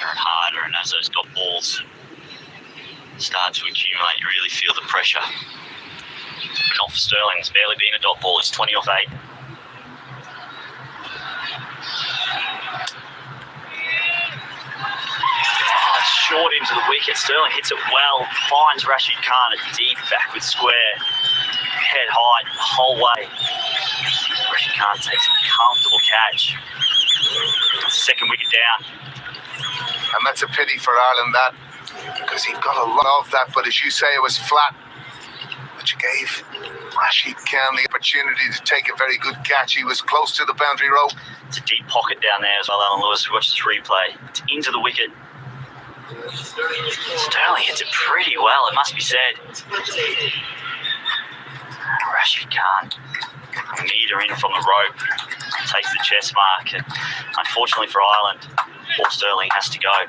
harder and harder, and as those dot balls start to accumulate, you really feel the pressure. But not for Sterling. There's barely been a dot ball. He's 20 off 8. Short into the wicket. Sterling hits it well, finds Rashid Khan at deep backward square, head high the whole way. Rashid Khan takes a comfortable catch. Second wicket down. And that's a pity for Ireland, that, because he got a lot of that, but as you say, it was flat, which gave Rashid Khan the opportunity to take a very good catch. He was close to the boundary rope. It's a deep pocket down there as well, Alan Lewis. Watch this replay. It's into the wicket. Sterling hits it pretty well, it must be said. Rashid Khan, a metre in from the rope, takes the chest mark, and unfortunately for Ireland, Paul Sterling has to go.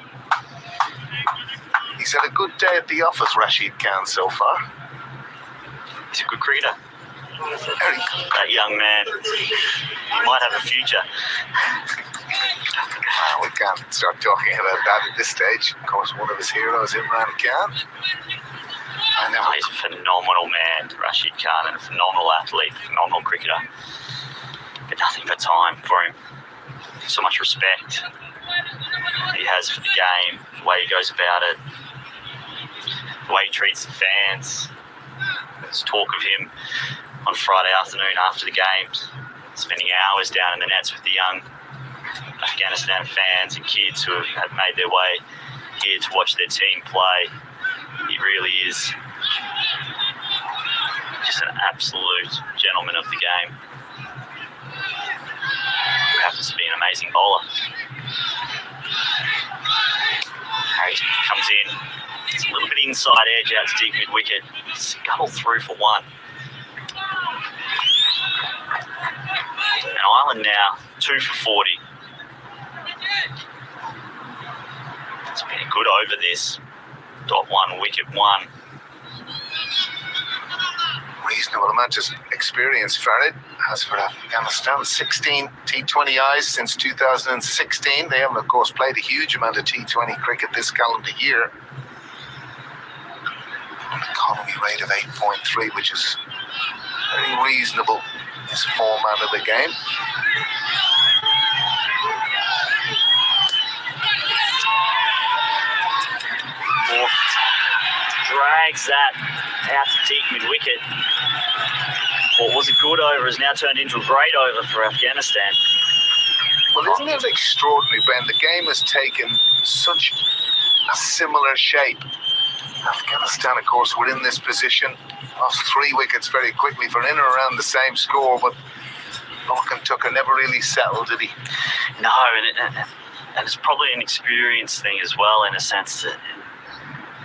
He's had a good day at the office, Rashid Khan, so far. He's a good cricketer. Very good. That young man, he might have a future. We can't start talking about that at this stage. Of course, one of his heroes, Imran Khan. He's a phenomenal man, Rashid Khan, and a phenomenal athlete, phenomenal cricketer. But nothing but time for him. So much respect he has for the game, the way he goes about it, the way he treats the fans. There's talk of him on Friday afternoon after the games, spending hours down in the nets with the young Afghanistan fans and kids who have made their way here to watch their team play. He really is just an absolute gentleman of the game, who happens to be an amazing bowler. Harry comes in, it's a little bit inside edge out to deep mid-wicket, scuttle through for 1. And Ireland now 2 for 40. It's been a good over this. Dot 1, wicket 1. Reasonable amount of experience, Farid, as for Afghanistan. 16 T20Is since 2016. They haven't, of course, played a huge amount of T20 cricket this calendar year. An economy rate of 8.3, which is very reasonable in this format of the game. Drags that out to deep mid-wicket. What was a good over has now turned into a great over for Afghanistan. Well, isn't it extraordinary, Ben? The game has taken such a similar shape. Afghanistan, of course, were in this position, lost 3 wickets very quickly for in or around the same score, but Lorcan Tucker never really settled, did he? No, and it's probably an experience thing as well, in a sense that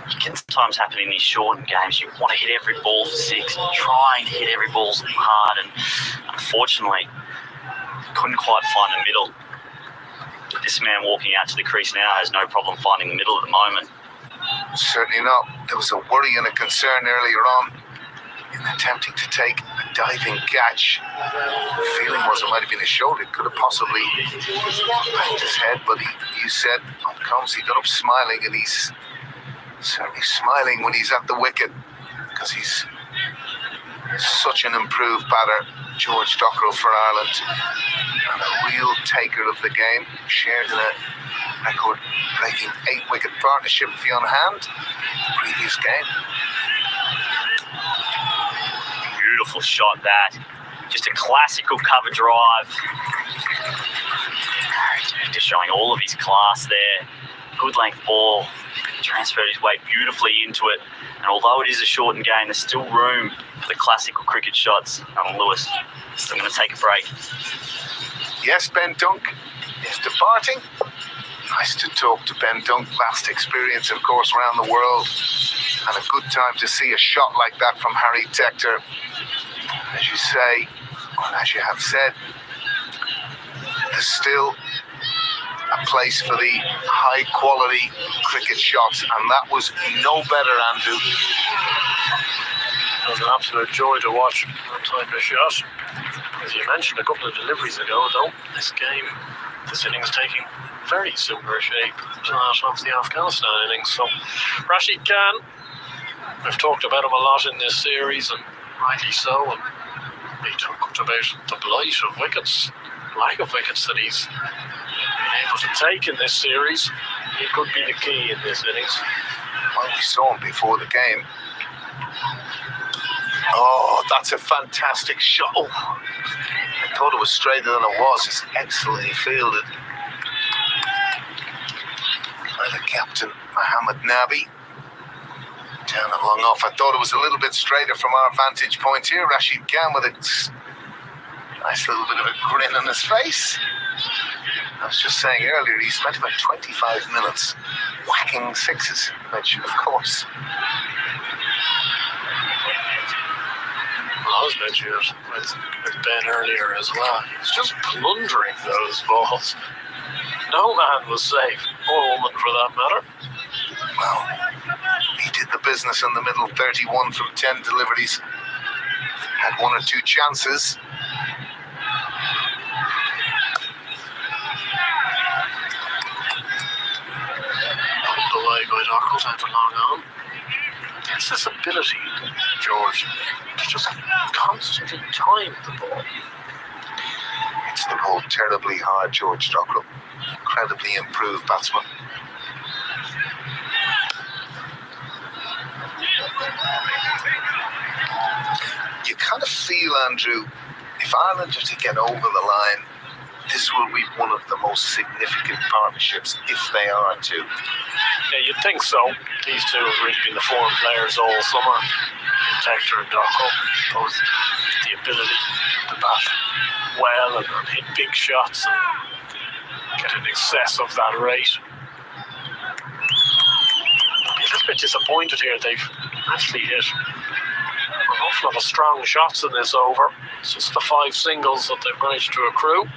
it can sometimes happen in these shortened games. You want to hit every ball for 6, trying to hit every ball hard, and unfortunately couldn't quite find the middle. This man walking out to the crease now has no problem finding the middle at the moment. Certainly not. There was a worry and a concern earlier on in attempting to take a diving catch. The feeling was it might have been his shoulder. It could have possibly banged his head, but you said on comms he got up smiling, and he's certainly smiling when he's at the wicket, because he's such an improved batter. George Dockrell for Ireland, and a real taker of the game, shared in a record-breaking 8-wicket partnership with Fionn Hand the previous game. Beautiful shot, that. Just a classical cover drive. Just showing all of his class there. Good length ball. Transferred his weight beautifully into it. And although it is a shortened game, there's still room for the classical cricket shots. Alan Lewis. So I'm going to take a break. Yes, Ben Dunk is departing. Nice to talk to Ben Dunk. Vast experience, of course, around the world. And a good time to see a shot like that from Harry Tector. As you say, or as you have said, there's still a place for the high-quality cricket shots, and that was no better, Andrew. It was an absolute joy to watch that type of shot. As you mentioned a couple of deliveries ago, though, this innings taking very similar shape to that of the Afghanistan innings. So Rashid Khan, we've talked about him a lot in this series, and rightly so. And he talked about the blight of wickets, lack of wickets that he's been able to take in this series. He could be the key in this innings. Well, we saw him before the game. Oh, that's a fantastic shot. Oh, I thought it was straighter than it was. It's excellently fielded by the captain, Mohammed Nabi. Down and long off. I thought it was a little bit straighter from our vantage point here. Rashid Khan with a nice little bit of a grin on his face. I was just saying earlier, he spent about 25 minutes whacking sixes, which, of course. Well, I was mentioning it with Ben earlier as well. He was just plundering those balls. No man was safe, or woman for that matter. Well, he did the business in the middle, 31 from 10 deliveries. Had one or two chances. Pulled away by Dockrell down to long on. It's this ability, George, to just constantly time the ball. Hits the ball terribly hard, George Dockrell. Incredibly improved batsman. You kind of feel, Andrew, if Ireland are to get over the line, this will be one of the most significant partnerships, if they are to. Yeah, you'd think so. These two have really been the form players all summer. Tector and Dockrell, both the ability to bat well and hit big shots and get in excess of that rate. I'd be a little bit disappointed here. They've actually hit an awful lot of strong shots in this over. It's just the 5 singles that they've managed to accrue.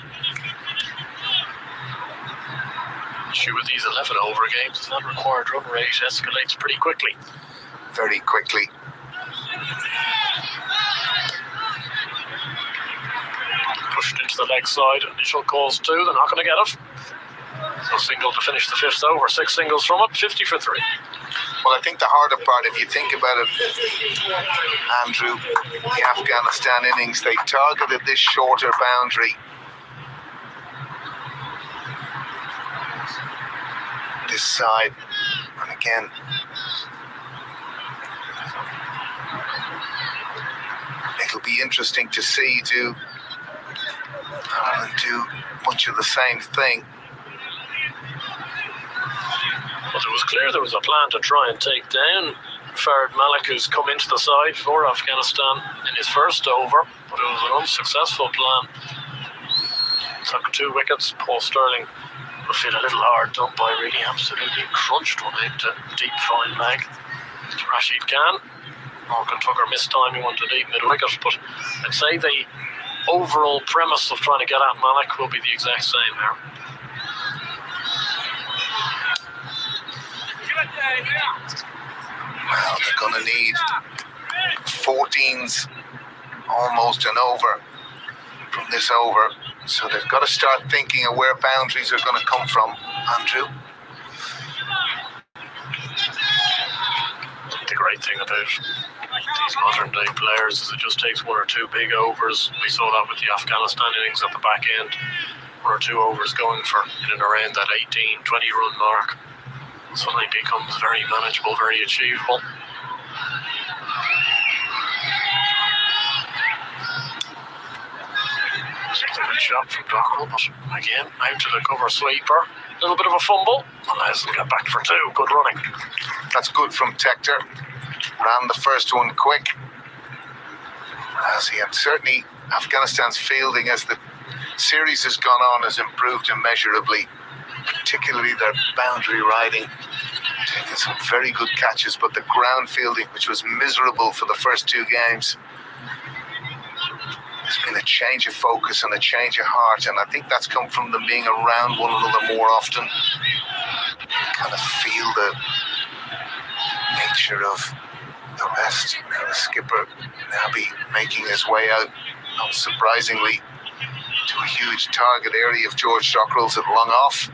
Issue with these 11 over games is that required run rate escalates pretty quickly. Very quickly. Pushed into the leg side, initial calls 2, they're not going to get it. So single to finish the 5th over, 6 singles from it, 50 for 3. Well, I think the harder part, if you think about it, Andrew, the Afghanistan innings, they targeted this shorter boundary. This side, and again, it'll be interesting to see do Ireland do much of the same thing. But it was clear there was a plan to try and take down Farid Malik, who's come into the side for Afghanistan in his first over, but it was an unsuccessful plan. Took 2 wickets. Paul Sterling will feel a little hard done by, really absolutely crunched one into deep fine leg to Rashid Khan. Morgan Tucker missed time, he wanted to leave mid-wicket, but I'd say the overall premise of trying to get at Malik will be the exact same here. Well, they're going to need 14s, almost an over from this over. So they've got to start thinking of where boundaries are going to come from, Andrew. The great thing about these modern day players is it just takes 1 or 2 big overs. We saw that with the Afghanistan innings at the back end. 1 or 2 overs going for in and around that 18, 20 run mark. Suddenly becomes very manageable, very achievable. It's a good shot from Dockrell, but again, out to the cover sweeper. A little bit of a fumble, and let's get back for 2. Good running. That's good from Tector. Ran the first one quick. As he had certainly Afghanistan's fielding as the series has gone on has improved immeasurably, particularly their boundary riding. Taking some very good catches, but the ground fielding, which was miserable for the first 2 games, there's been a change of focus and a change of heart, and I think that's come from them being around one another more often. Kind of feel the nature of the rest. Now the skipper, Nabi, making his way out, not surprisingly, to a huge target area of George Dockrell's at long off.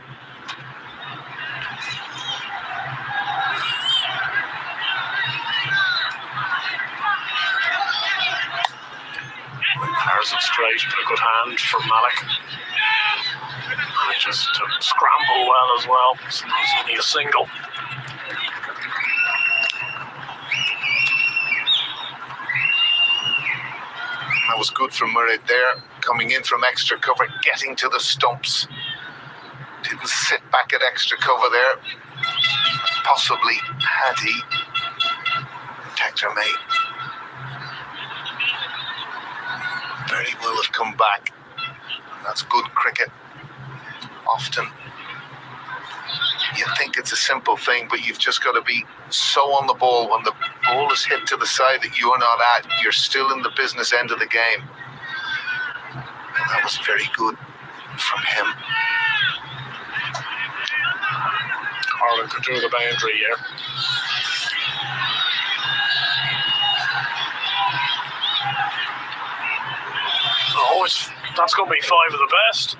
fires it straight, but a good hand from Malik. Manages to scramble well as well, so it's only a single. That was good from Murray there, coming in from extra cover, getting to the stumps. Didn't sit back at extra cover there. Possibly had he, Tector may very well have come back. And that's good cricket. Often you think it's a simple thing, but you've just got to be so on the ball. When the ball is hit to the side that you're not at, you're still in the business end of the game. And that was very good from him. Harlan could do the boundary here. Oh, that's going to be 5 of the best.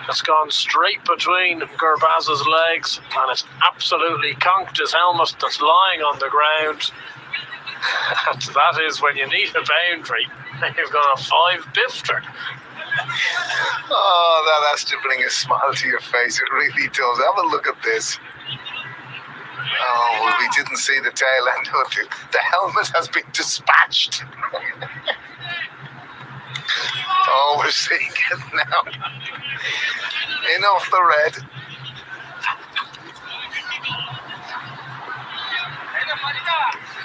It's gone straight between Gurbaz's legs, and it's absolutely conked his helmet that's lying on the ground. And that is when you need a boundary, and you've got a 5-bifter. Oh, that has to bring a smile to your face. It really does. Have a look at this. Oh, well, we didn't see the tail end of it. The helmet has been dispatched. Oh, we're seeing it now. In off the red.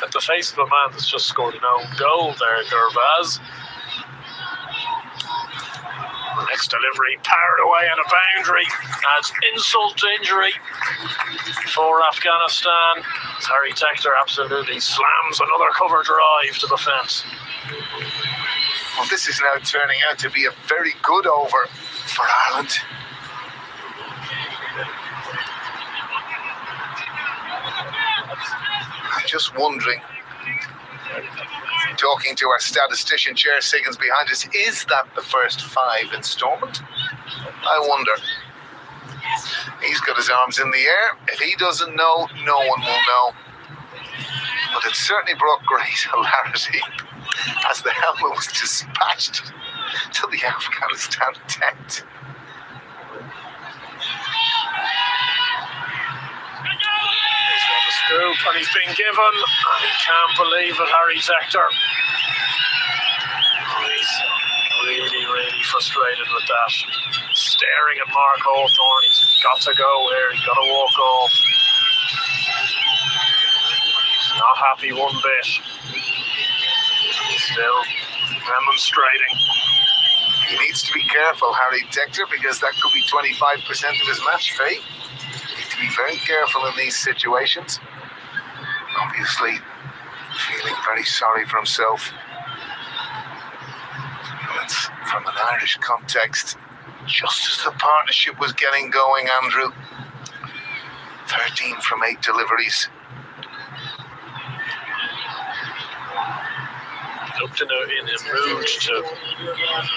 At the face of a man that's just scored an own goal there, Gurbaz. The next delivery powered away on a boundary. Adds insult to injury for Afghanistan. Harry Tector absolutely slams another cover drive to the fence. Well, this is now turning out to be a very good over for Ireland. I'm just wondering, talking to our statistician, Ger Siggins, behind us, is that the first 5 instalment? I wonder. He's got his arms in the air. If he doesn't know, no one will know. But it certainly brought great hilarity as the helmet was dispatched to the Afghanistan tent. He's got the scoop and he's been given, and he can't believe it, Harry Tector. Oh, he's really, really frustrated with that. He's staring at Mark Hawthorne. He's got to go here, he's got to walk off. He's not happy one bit. He's still demonstrating. He needs to be careful, Harry Tector, because that could be 25% of his match fee. Need to be very careful in these situations. Obviously, feeling very sorry for himself. That's from an Irish context. Just as the partnership was getting going, Andrew. 13 from 8 deliveries. Looked in a mood to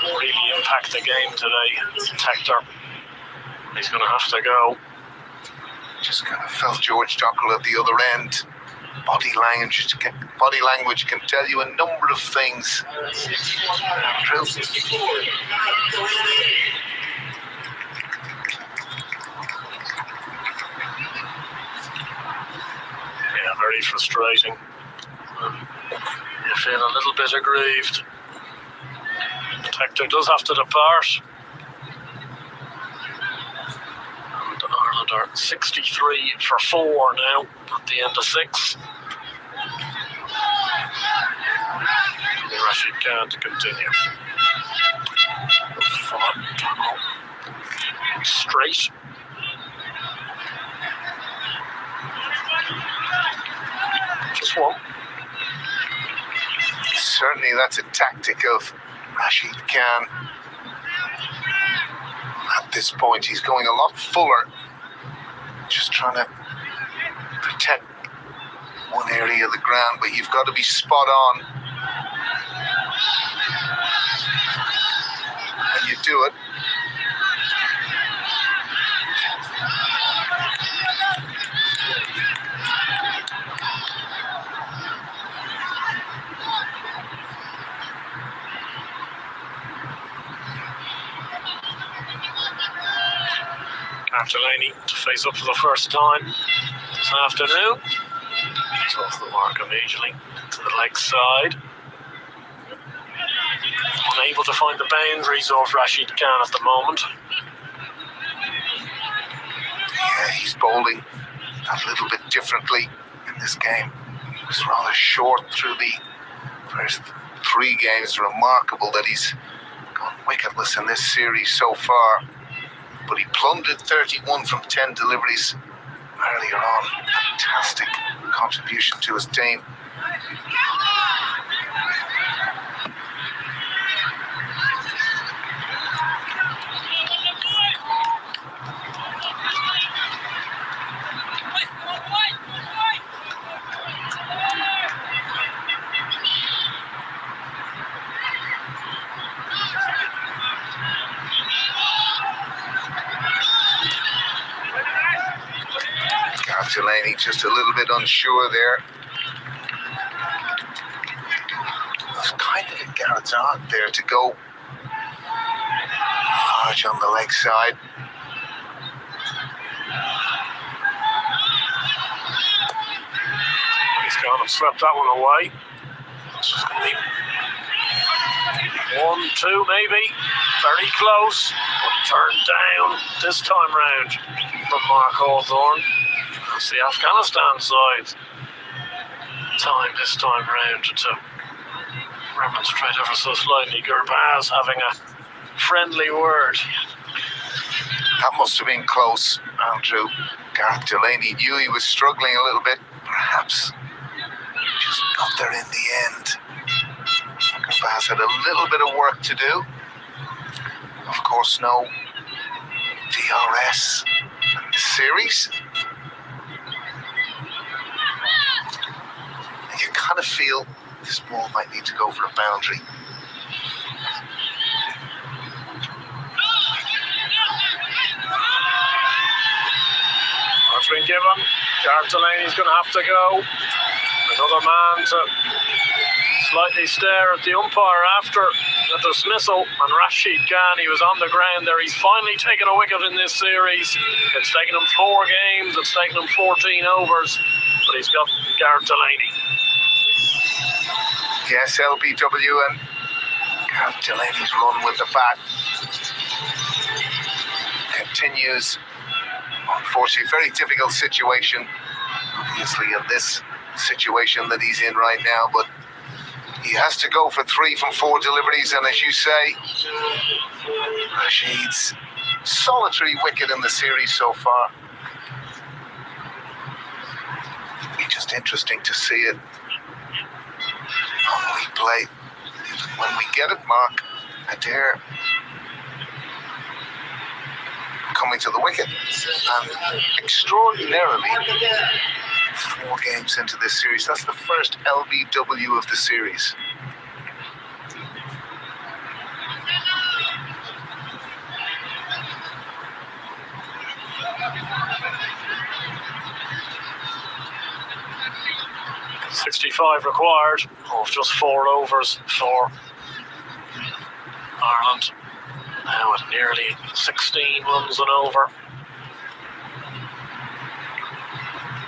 really impact the game today, Tector. He's going to have to go. Just kind of felt George Dockrell at the other end. Body language can tell you a number of things. Andrew. Yeah, very frustrating. You feel a little bit aggrieved. Tector does have to depart. And Ireland are 63 for 4 now at the end of 6. Rashid Khan to continue. Straight. Just one. Certainly that's a tactic of Rashid Khan. At this point, he's going a lot fuller. Just trying to protect one area of the ground, but you've got to be spot on when you do it. Delaney to face up for the first time this afternoon. He's off the mark immediately to the leg side. Unable to find the boundaries of Rashid Khan at the moment. Yeah, he's bowling a little bit differently in this game. He was rather short through the first 3 games. Remarkable that he's gone wicketless in this series so far. But he plundered 31 from 10 deliveries earlier on. Fantastic contribution to his team. Delaney just a little bit unsure there. It's kind of a Garrett's art there to go large on the leg side. He's gone and swept that one away. It's just going to be 1, 2 maybe. Very close, but turned down this time round from Mark Hawthorne. It's the Afghanistan side. This time round to remonstrate ever so slightly. Gurbaz having a friendly word. That must have been close, Andrew. Gareth Delaney knew he was struggling a little bit. Perhaps just got there in the end. Gurbaz had a little bit of work to do. Of course, no DRS in this series. You kind of feel this ball might need to go for a boundary. That's been given. Gareth Delaney's going to have to go. Another man to slightly stare at the umpire after the dismissal. And Rashid Khan, he was on the ground there. He's finally taken a wicket in this series. It's taken him 4 games. It's taken him 14 overs. But he's got Gareth Delaney. Yes, LBW and Gareth Delaney's run with the bat continues. Unfortunately, very difficult situation. Obviously, in this situation that he's in right now, but he has to go for 3 from 4 deliveries, and as you say, Rashid's solitary wicket in the series so far. It'll be just interesting to see it on replay. When we get it, Mark Adair coming to the wicket, and extraordinarily 4 games into this series, that's the first LBW of the series. .65 required of just 4 overs for Ireland. Now at nearly 16 runs and over.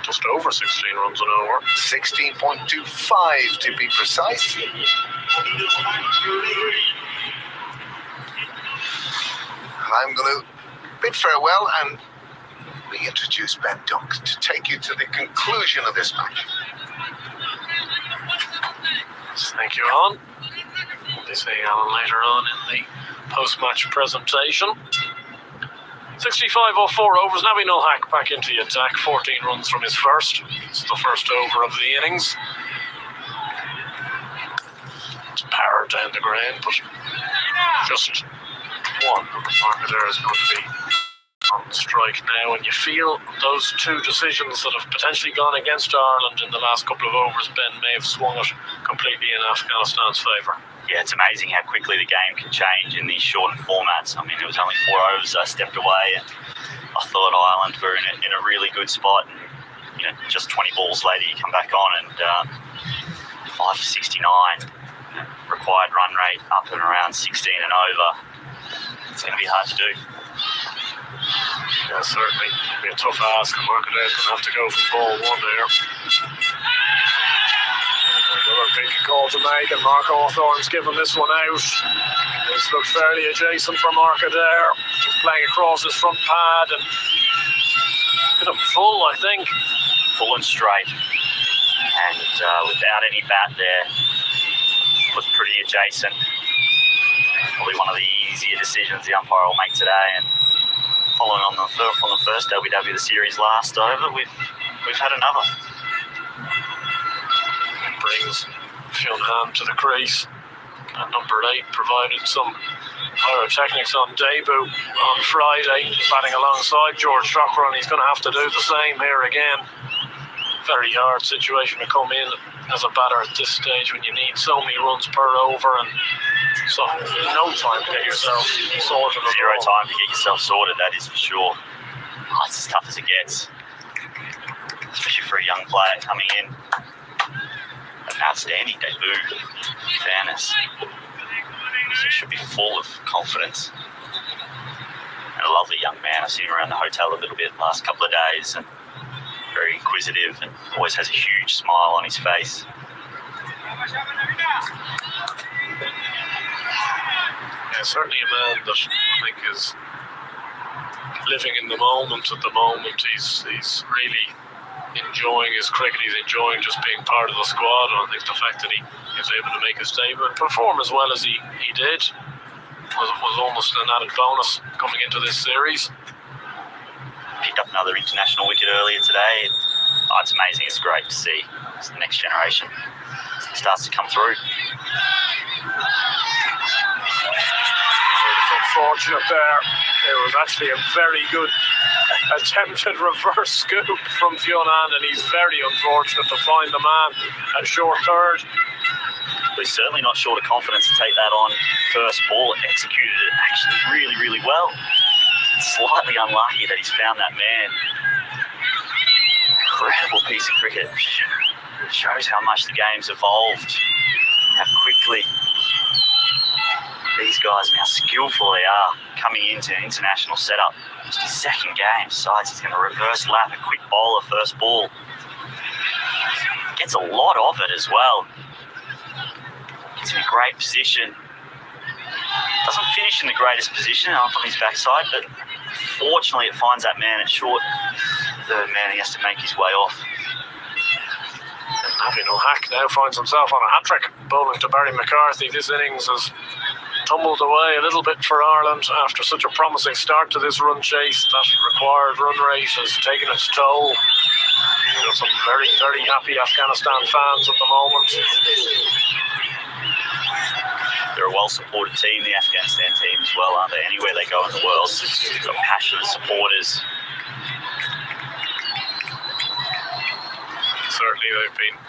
Just over 16 runs and over. 16.25 to be precise. And I'm going to bid farewell and reintroduce Ben Dunk to take you to the conclusion of this match. Thank you, Alan. We'll be seeing Alan later on in the post-match presentation. 65 off 4 overs. Naby Nulhak back into the attack. 14 runs from his first. It's the first over of the innings. It's powered down the ground, but just one. Mark Adair is going to be on strike now, and you feel those 2 decisions that have potentially gone against Ireland in the last couple of overs, Ben, may have swung it completely in Afghanistan's favour. Yeah, it's amazing how quickly the game can change in these shortened formats. I mean, it was only 4 overs I stepped away, and I thought Ireland were in a really good spot. And, you know, just 20 balls later, you come back on, and 5 for 69, required run rate up and around 16 and over. It's going to be hard to do. Yeah, certainly. Be a tough ask, and Markadale's going to have to go from ball one there. Another big call to make, and Mark Hawthorne's given this one out. This looks fairly adjacent for Markadale. He's playing across his front pad and hit him full, I think. Full and straight. And without any bat there, looked pretty adjacent. Probably one of the easier decisions the umpire will make today. And following on from the first WW, the series last over, we've had another. It brings Fionn to the crease. At number 8, provided some pyrotechnics on debut on Friday, batting alongside George Dockrell, and he's going to have to do the same here again. Very hard situation to come in as a batter at this stage when you need so many runs per over, and so no time to get yourself sorted. Zero time to get yourself sorted, that is for sure. Oh, it's as tough as it gets, especially for a young player coming in. An outstanding debut, in fairness. He should be full of confidence. And a lovely young man. I've seen him around the hotel a little bit the last couple of days, and very inquisitive and always has a huge smile on his face. Yeah, certainly a man that I think is living in the moment at the moment. He's really enjoying his cricket. He's enjoying just being part of the squad, and I think the fact that he was able to make his debut and perform as well as he did was almost an added bonus coming into this series. Picked up another international wicket earlier today. Oh, it's amazing. It's great to see as the next generation starts to come through. It's unfortunate there. It was actually a very good attempted reverse scoop from Fionn, and he's very unfortunate to find the man at short third. But he's certainly not short of confidence to take that on first ball. Executed it actually really, really well. Slightly unlucky that he's found that man. Incredible piece of cricket. It shows how much the game's evolved, how quickly these guys and how skillful they are coming into an international setup. Just his second game. Besides, he's going to reverse lap a quick bowler first ball. Gets a lot of it as well. Gets in a great position. Doesn't finish in the greatest position up on his backside, but fortunately it finds that man at short. Third man, he has to make his way off. And Navin O'Hack now finds himself on a hat-trick, bowling to Barry McCarthy. This innings has tumbled away a little bit for Ireland after such a promising start to this run chase. That required run rate has taken its toll. We've got some very, very happy Afghanistan fans at the moment. They're a well-supported team, the Afghanistan team as well, aren't they? Anywhere they go in the world, they've got passionate supporters. Certainly they've been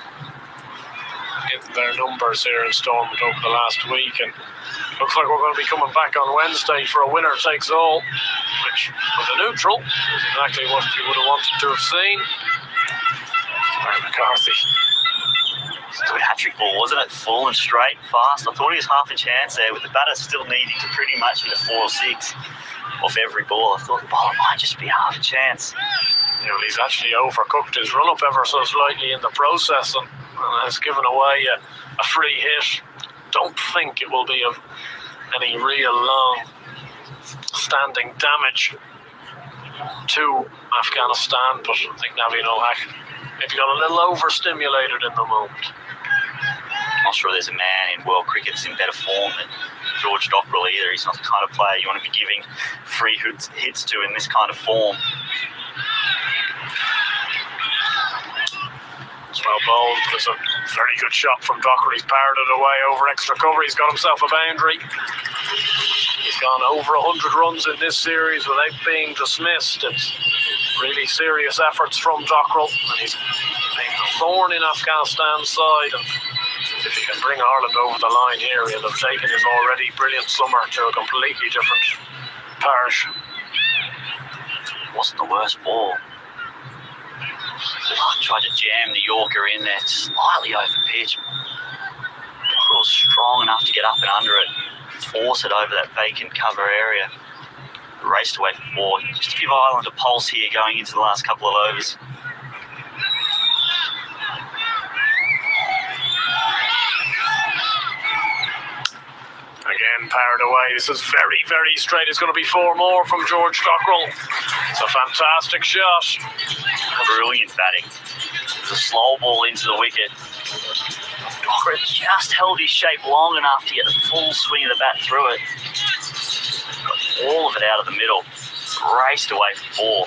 in their numbers here in Stormont over the last week, and looks like we're going to be coming back on Wednesday for a winner-takes-all, which, with a neutral, is exactly what you would have wanted to have seen. Barry McCarthy. Good hat-trick ball, wasn't it? Full and straight, fast. I thought he was half a chance there, with the batter still needing to pretty much hit a 4 or 6 off every ball. I thought the ball might just be half a chance. You know, he's actually overcooked his run-up ever so slightly in the process, and has given away a free hit. Don't think it will be of any real long-standing damage to Afghanistan, but I think Navin O'Hack maybe got a little overstimulated in the moment. I'm not sure there's a man in world cricket that's in better form than George Dockrell either. He's not the kind of player you want to be giving free hits to in this kind of form. It's well bowled. There's a very good shot from Dockrell. He's powered it away over extra cover. He's got himself a boundary. He's gone over 100 runs in this series without being dismissed. It's really serious efforts from Dockrell, and he's been a thorn in Afghanistan's side, and if he can bring Ireland over the line here, he'll have taken his already brilliant summer to a completely different parish. Wasn't the worst ball. Tried to jam the Yorker in there, slightly over pitch. Dockrell's strong enough to get up and under it, force it over that vacant cover area. Raced away for 4, just to give Ireland a pulse here going into the last couple of overs. Again, powered away. This is very, very straight. It's going to be 4 more from George Dockrell. It's a fantastic shot. Brilliant batting. It was a slow ball into the wicket. Dockrell just held his shape long enough to get the full swing of the bat through it. Got all of it out of the middle. Raced away for 4.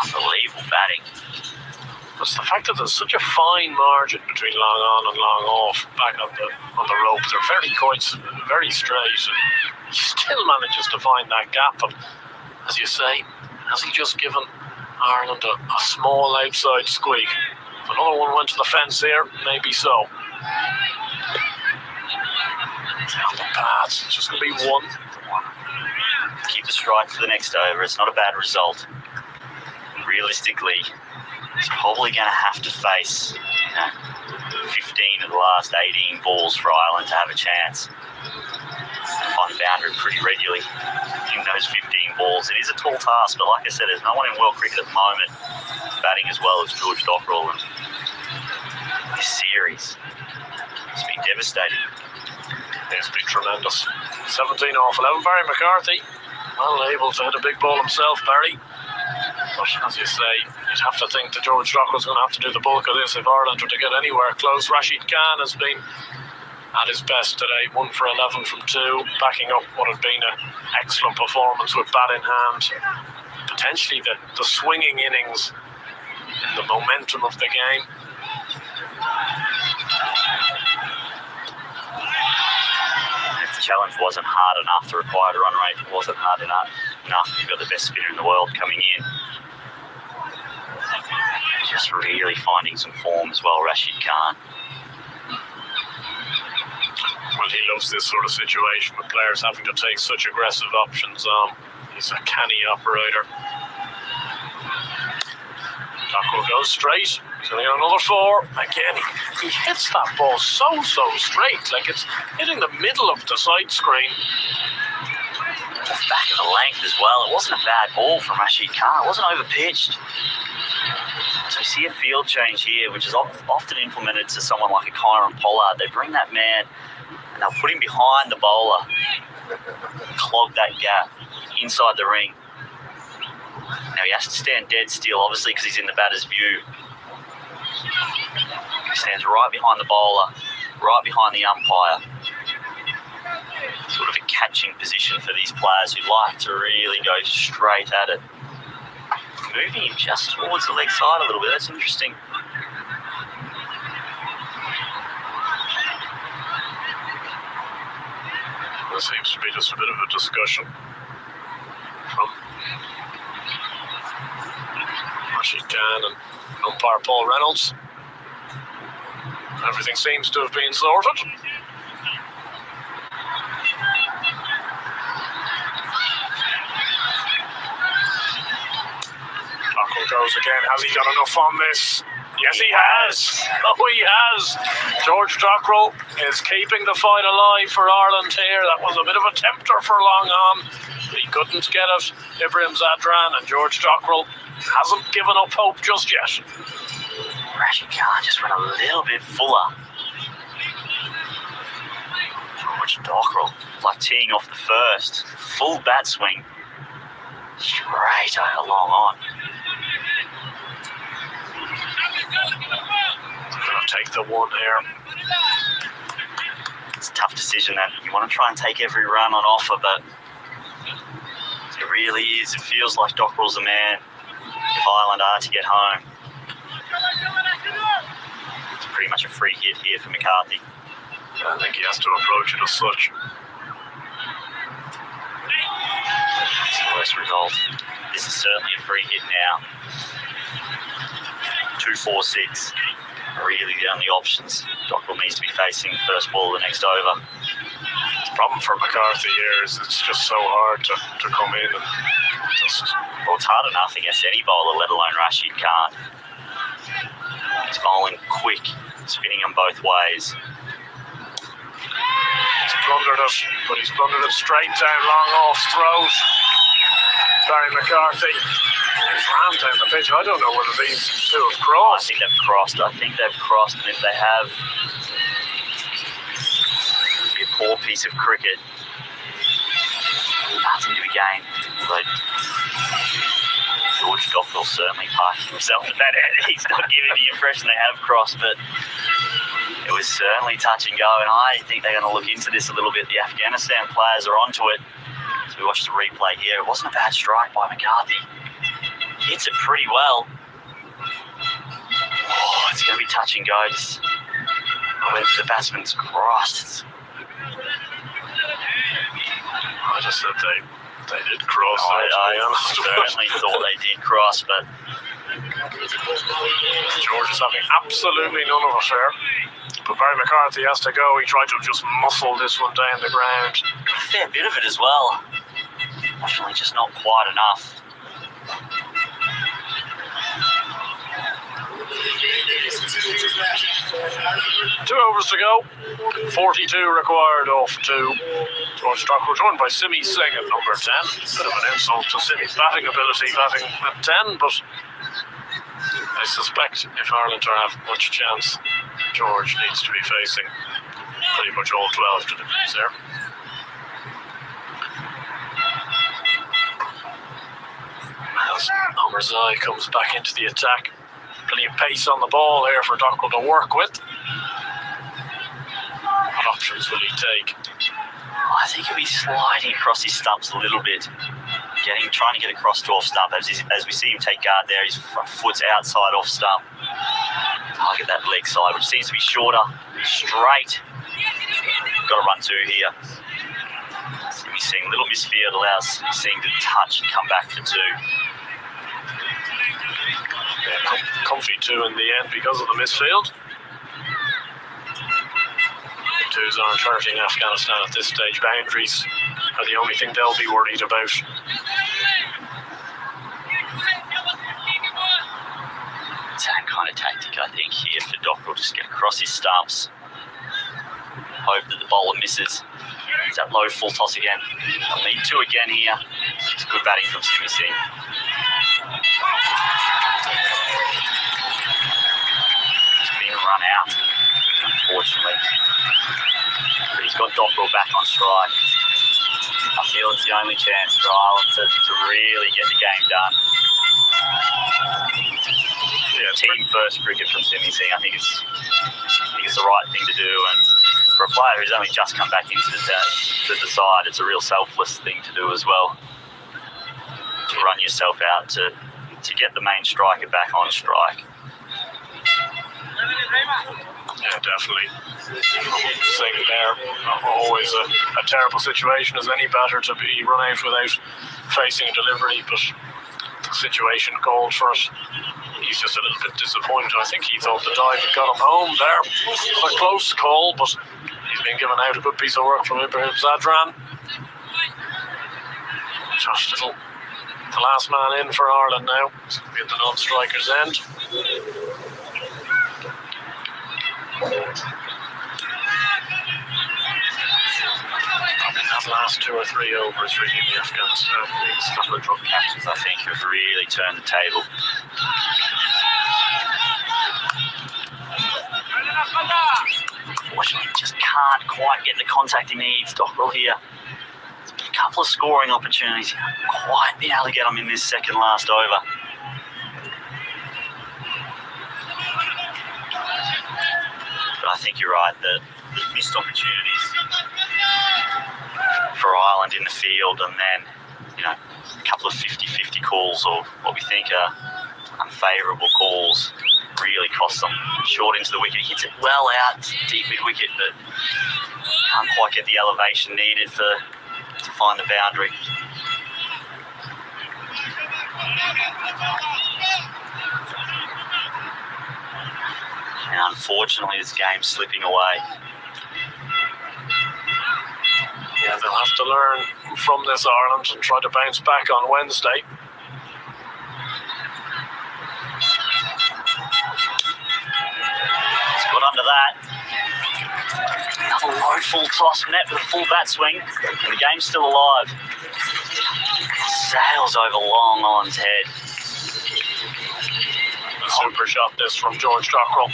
Unbelievable batting. It's the fact that there's such a fine margin between long on and long off back on the rope. They're very straight, and he still manages to find that gap. And as you say, has he just given Ireland a small outside squeak? If another one went to the fence here, maybe so. It's on the pads. It's just going to be 1. Keep the strike for the next over. It's not a bad result. Realistically, he's probably going to have to face 15 of the last 18 balls for Ireland to have a chance. Find the boundary pretty regularly in those 15 balls. It is a tall task, but like I said, there's no one in world cricket at the moment batting as well as George Dockrell. And this series has been devastating. It's been tremendous. 17 off 11. Barry McCarthy, well able to hit a big ball himself, Barry. But as you say, you'd have to think that George Dockrell's going to have to do the bulk of this if Ireland are to get anywhere close. Rashid Khan has been at his best today, 1 for 11 from 2, backing up what had been an excellent performance with bat in hand. Potentially the swinging innings in the momentum of the game. If the challenge wasn't hard enough, the required run rate wasn't hard enough. You've got the best spinner in the world coming in. Just really finding some form as well, Rashid Khan. Well, he loves this sort of situation with players having to take such aggressive options on. He's a canny operator. Dockrell goes straight. He's going to get another 4. Again, he hits that ball so straight. Like it's hitting the middle of the side screen. Off back of the length as well. It wasn't a bad ball from Rashid Khan. It wasn't overpitched. So we see a field change here, which is often implemented to someone like a Kyron Pollard. They bring that man and they'll put him behind the bowler, clog that gap inside the ring. Now he has to stand dead still, obviously, because he's in the batter's view. He stands right behind the bowler, right behind the umpire. Sort of a catching position for these players who like to really go straight at it. Moving him just towards the leg side a little bit. That's interesting. There seems to be just a bit of a discussion from Rashid Khan and umpire Paul Reynolds. Everything seems to have been sorted. Dockrell goes again. Has he got enough on this? Yes, he has. Oh, he has. George Dockrell is keeping the fight alive for Ireland here. That was a bit of a tempter for long on. He couldn't get it. Ibrahim Zadran, and George Dockrell hasn't given up hope just yet. Rashid Khan just went a little bit fuller. George Dockrell, like teeing off the first. Full bat swing. Straight over long on. Gonna take the 1 here. It's a tough decision that you want to try and take every run on offer, but it really is. It feels like Dockrell's the man if Ireland are to get home. It's pretty much a free hit here for McCarthy. I think he has to approach it as such. It's the worst result. This is certainly a free hit now. 2-4-6. Really the only options. Dockrell needs to be facing the first ball of the next over. The problem for McCarthy here is it's just so hard to come in and just... Well, it's hard enough against any bowler, let alone Rashid Khan. He's bowling quick, spinning them both ways. He's blundered it, but he's blundered it straight down long off's throat. Barry McCarthy has ran down the pitch. I don't know whether these two have I crossed. think they've crossed. And if they have, it'd be a poor piece of cricket. Nothing to be gained. But George Dockrell certainly parking himself at that end. He's not giving the impression they have crossed, but it was certainly touch and go, and I think they're going to look into this a little bit. The Afghanistan players are onto it. So we watched the replay here. It wasn't a bad strike by McCarthy. Hits it pretty well. Oh, it's going to be touch and go. Just whether the batsman's crossed. I just said they did cross. I certainly thought they did cross, but George is having absolutely none of it here. But Barry McCarthy has to go. He tried to just muscle this one down the ground. a fair bit of it as well. Unfortunately, just not quite enough. 2 overs to go. 42 required off 2. George Dockrell joined by Simi Singh at number 10. Bit of an insult to Simi's batting ability, batting at 10, but I suspect if Ireland are have much chance, George needs to be facing pretty much all 12 to the crease there. As Omarzai comes back into the attack. Plenty of pace on the ball here for Dockrell to work with. What options will he take? I think he'll be sliding across his stumps a little bit. Trying to get across to off stump. As we see him take guard there, his front foot's outside off stump. Target that leg side, which seems to be shorter. Straight. Got to run 2 here. So we're seeing a little misfield, allows Singh to touch and come back for 2. Yeah, comfy 2 in the end because of the misfield. The 2s aren't hurting Afghanistan at this stage. Boundaries are the only thing they'll be worried about. It's that kind of tactic, I think, here for Dockrell. Just get across his stumps. Hope that the bowler misses. It's that low full toss again. I'll need 2 again here. It's good batting from Simi Singh. He's being run out, unfortunately. But he's got Dockrell back on strike. I feel it's the only chance for Ireland to really get the game done. Yeah, Team first cricket from Simi Singh. I think it's the right thing to do, and for a player who's only just come back into the side, it's a real selfless thing to do as well. To run yourself out to get the main striker back on strike. Yeah, definitely. Singh there, always a terrible situation as any batter to be run out without facing a delivery, but the situation called for it. He's just a little bit disappointed. I think he thought the dive had got him home there. A close call, but he's been given out a good piece of work from Ibrahim Zadran. Josh Little, the last man in for Ireland now. It's going to be at the non-striker's end. That last 2 or 3 overs really in the Afghanistan. A couple of drop catches, I think, have really turned the table. Unfortunately, just can't quite get the contact he needs, Dockrell here. There's been a couple of scoring opportunities. Can't quite be able to get them in this second last over. But I think you're right, the missed opportunities for Ireland in the field, and then, a couple of 50-50 calls, or what we think are unfavourable calls, really cost them. Short into the wicket, he hits it well out, deep mid-wicket, but can't quite get the elevation needed to find the boundary. And unfortunately, this game's slipping away. Yeah, they'll have to learn from this, Ireland, and try to bounce back on Wednesday. It's got under that. Another low full toss net with a full bat swing, and the game's still alive. Sails over long on's head. A super shot this from George Dockrell.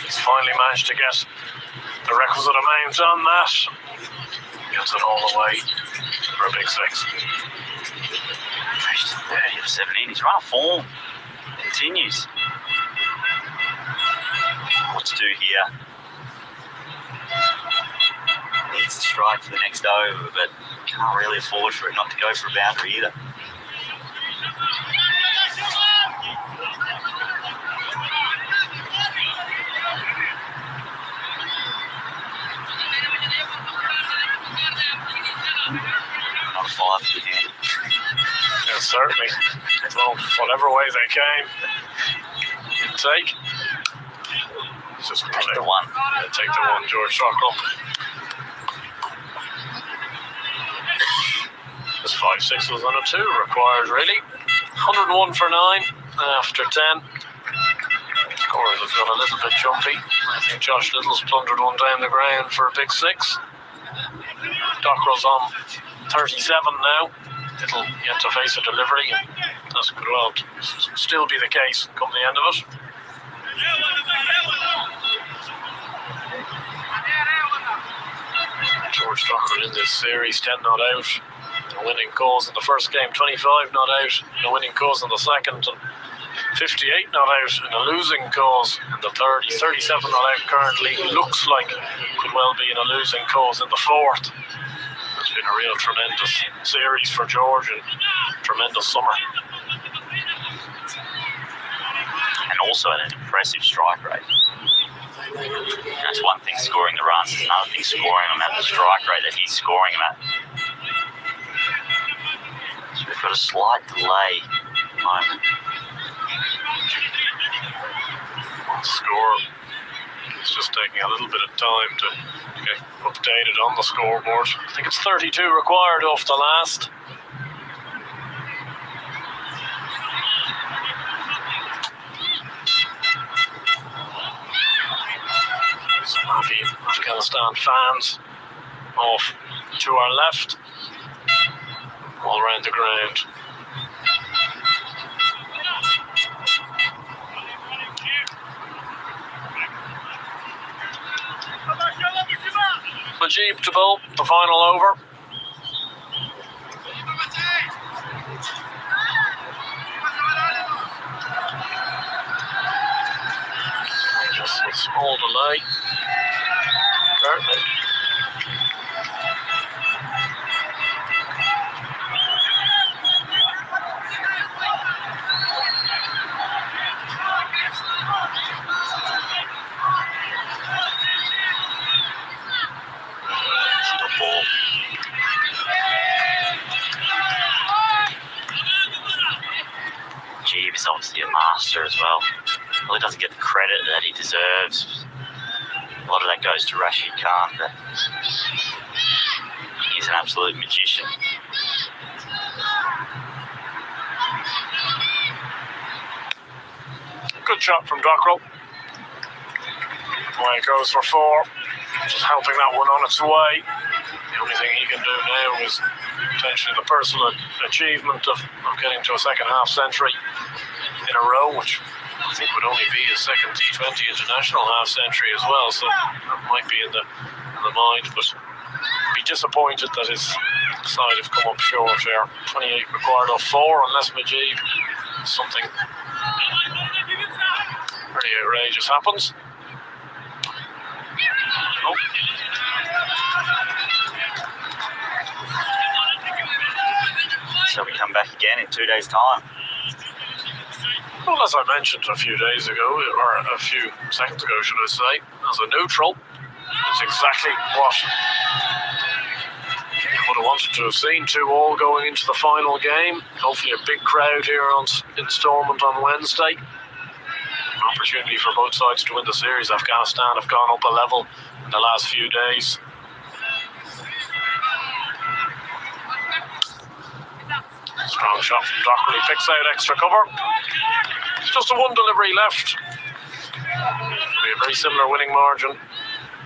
He's finally managed to get the requisite amount on that. Gets it all the way for a big 6. Reached 30 of 17. His run of form continues. What to do here? Needs to strike for the next over, but can't really afford for it not to go for a boundary either. Not a 5 for the hand. Yeah, certainly. Well, whatever way they came, you'd take. Just Take the one. Yeah, take the one, George Dockrell. There's 5 sixes and a 2 required, really. 101 for 9 after 10. Scorers have got a little bit jumpy. I think Josh Little's plundered one down the ground for a big 6. Dockrell's on 37 now. Little yet to face a delivery, and that could well still be the case come the end of it. George Dockrell in this series, 10 not out. A winning cause in the first game, 25 not out in a winning cause in the second, and 58 not out in a losing cause in the third. He's 37 not out currently. Looks like could well be in a losing cause in the fourth. It's been a real tremendous series for George and tremendous summer. And also an impressive strike rate. That's one thing scoring the runs, another thing scoring them at the strike rate that he's scoring them at. So we've got a slight delay at the moment. Score is just taking a little bit of time to get updated on the scoreboard. I think it's 32 required off the last. Some happy Afghanistan fans off to our left, all around the ground. Majib to bowl, the final over. Just a small delay. Currently. Jeeves is obviously a master as well. Well, he doesn't get the credit that he deserves. A lot of that goes to Rashid Khan, but he's an absolute magician. Good shot from Dockrell. Away it goes for 4. Just helping that one on its way. The only thing he can do now is potentially the personal achievement of getting to a second half century in a row, which I think would only be his second T20 international half century as well, so that might be in the mind, but be disappointed that his side have come up short there. 28 required off 4, unless Majib something pretty outrageous happens. Nope. So we come back again in 2 days' time. Well, as I mentioned a few days ago, or a few seconds ago, should I say, as a neutral, it's exactly what you would have wanted to have seen. 2-2 going into the final game. Hopefully a big crowd here in Stormont on Wednesday. An opportunity for both sides to win the series. Afghanistan have gone up a level in the last few days. Strong shot from Dockrell. He picks out extra cover. It's just a 1 delivery left. It'll be a very similar winning margin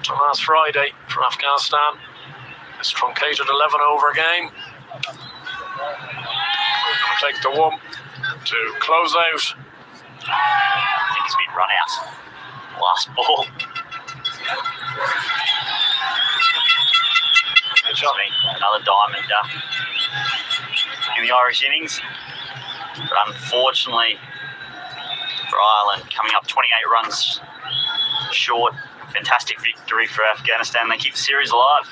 to last Friday for Afghanistan. This truncated 11-over game. We're going to take the one to close out. I think he's been run out. Last ball. Another diamond duck in the Irish innings. But unfortunately for Ireland, coming up 28 runs short. Fantastic victory for Afghanistan. They keep the series alive.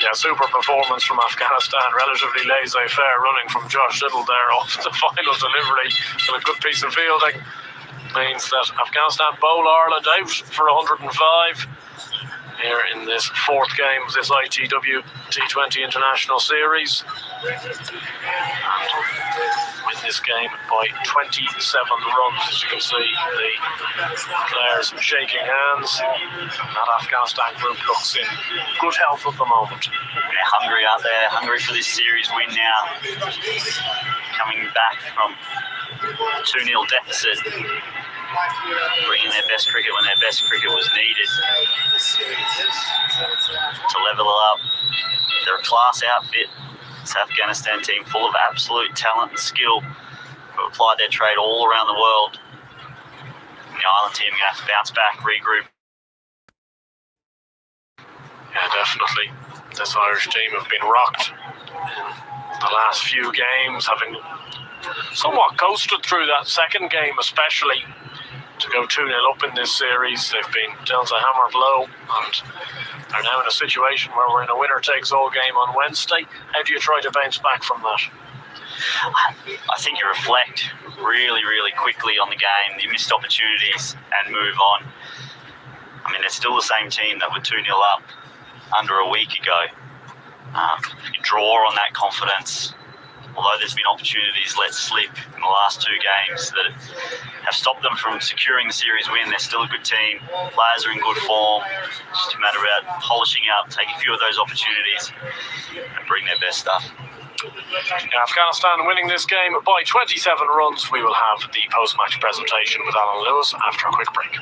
Yeah, super performance from Afghanistan. Relatively laissez-faire running from JAHIDUL there off the final delivery. And a good piece of fielding means that Afghanistan bowl Ireland out for 105 here in this fourth game of this ITW T20 International Series. And win this game by 27 runs. As you can see, the players shaking hands. And that Afghanistan group looks in good health at the moment. They're hungry out there, hungry for this series win now. Coming back from 2-0 deficit, bringing their best cricket when their best cricket was needed to level it up. They're a class outfit. This Afghanistan team full of absolute talent and skill who applied their trade all around the world. And the Ireland team are going to have to bounce back, regroup. Yeah, definitely. This Irish team have been rocked in the last few games, having somewhat coasted through that second game especially. To go 2-0 up in this series, they've been dealt a hammer blow and are now in a situation where we're in a winner-takes-all game on Wednesday. How do you try to bounce back from that? I think you reflect really, really quickly on the game, the missed opportunities, and move on. I mean, they're still the same team that were 2-0 up under a week ago. You draw on that confidence. Although there's been opportunities let slip in the last two games that have stopped them from securing the series win, they're still a good team. Players are in good form. It's just a matter of polishing up, take a few of those opportunities and bring their best stuff. Afghanistan winning this game by 27 runs. We will have the post-match presentation with Alan Lewis after a quick break.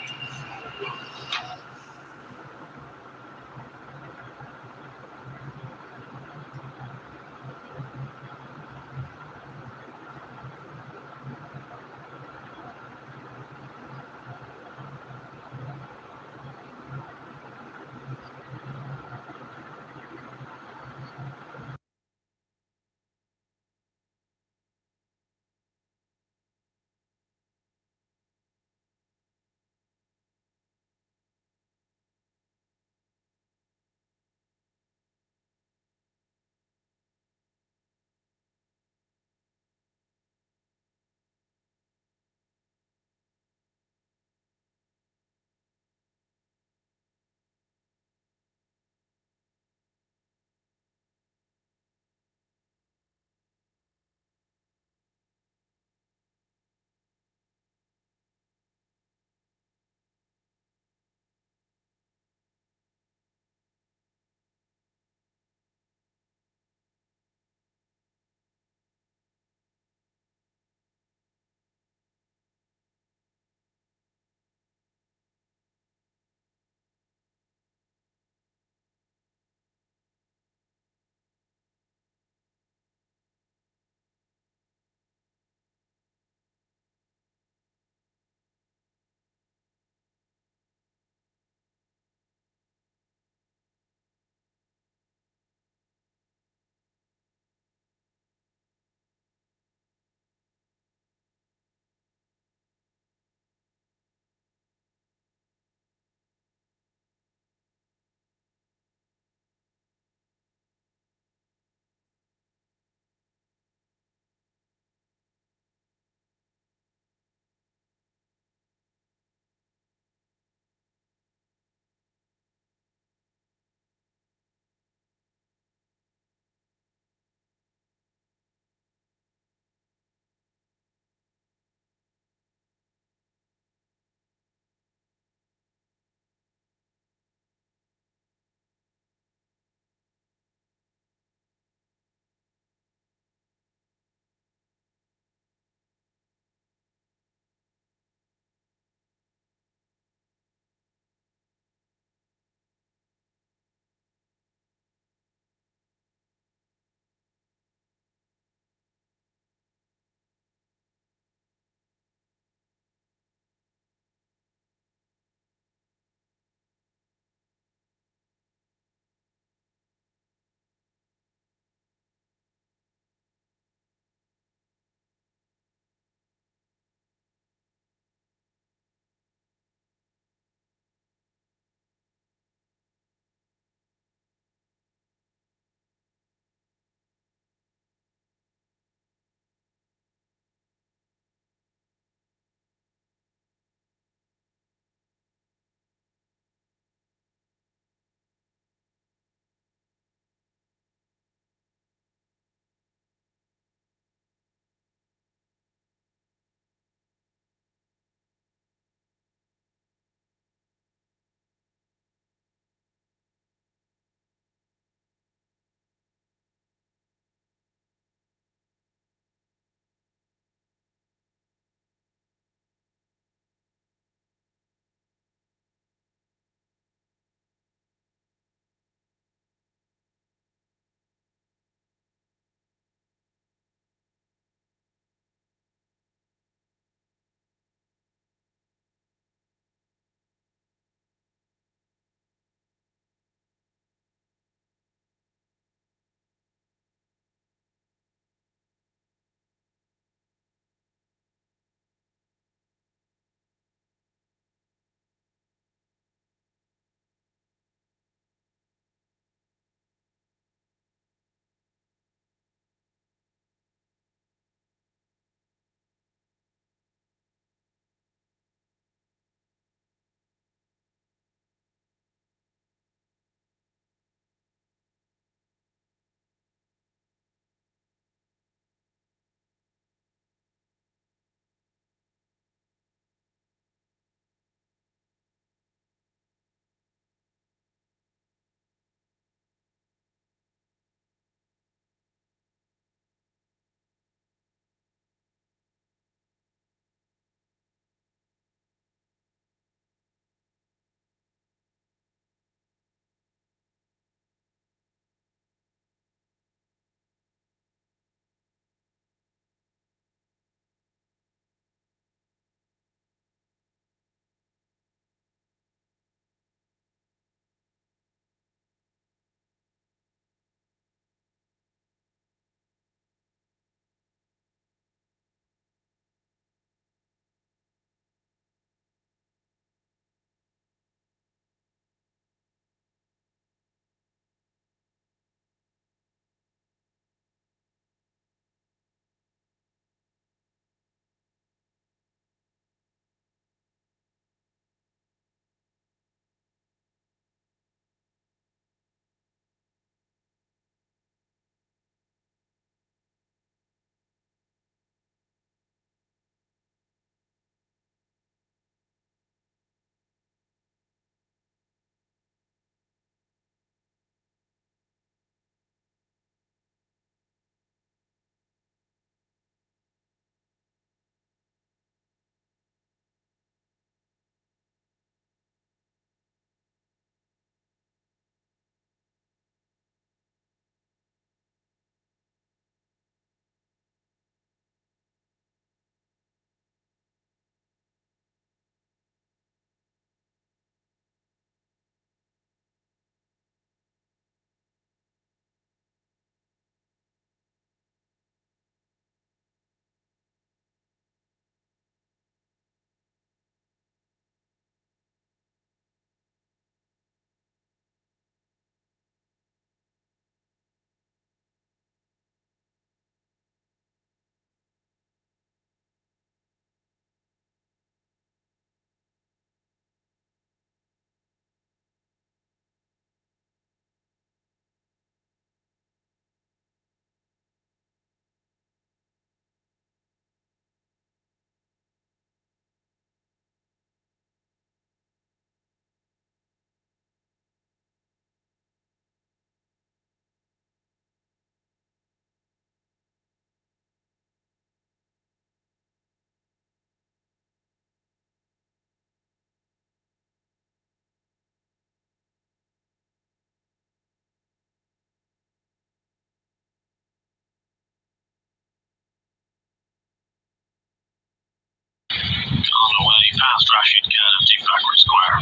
On the way past Rashid Khan and deep backward square.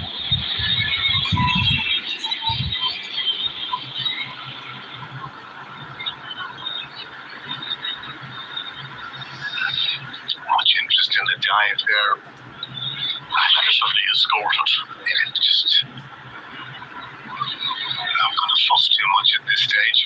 Much interest in the dive there. Aggressively escorted. Yeah, just not going to fuss too much at this stage.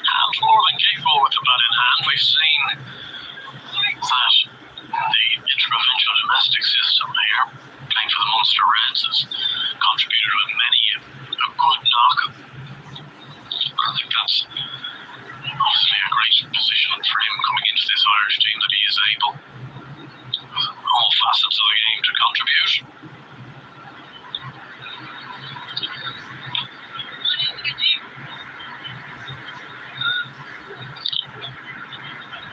And more than capable with the bat in hand. We've seen that the interprovincial domestic system here, playing for the Munster Reds, has contributed with many a good knock. I think that's obviously a great position for him coming into this Irish team, that he is able, with all facets of the game, to contribute.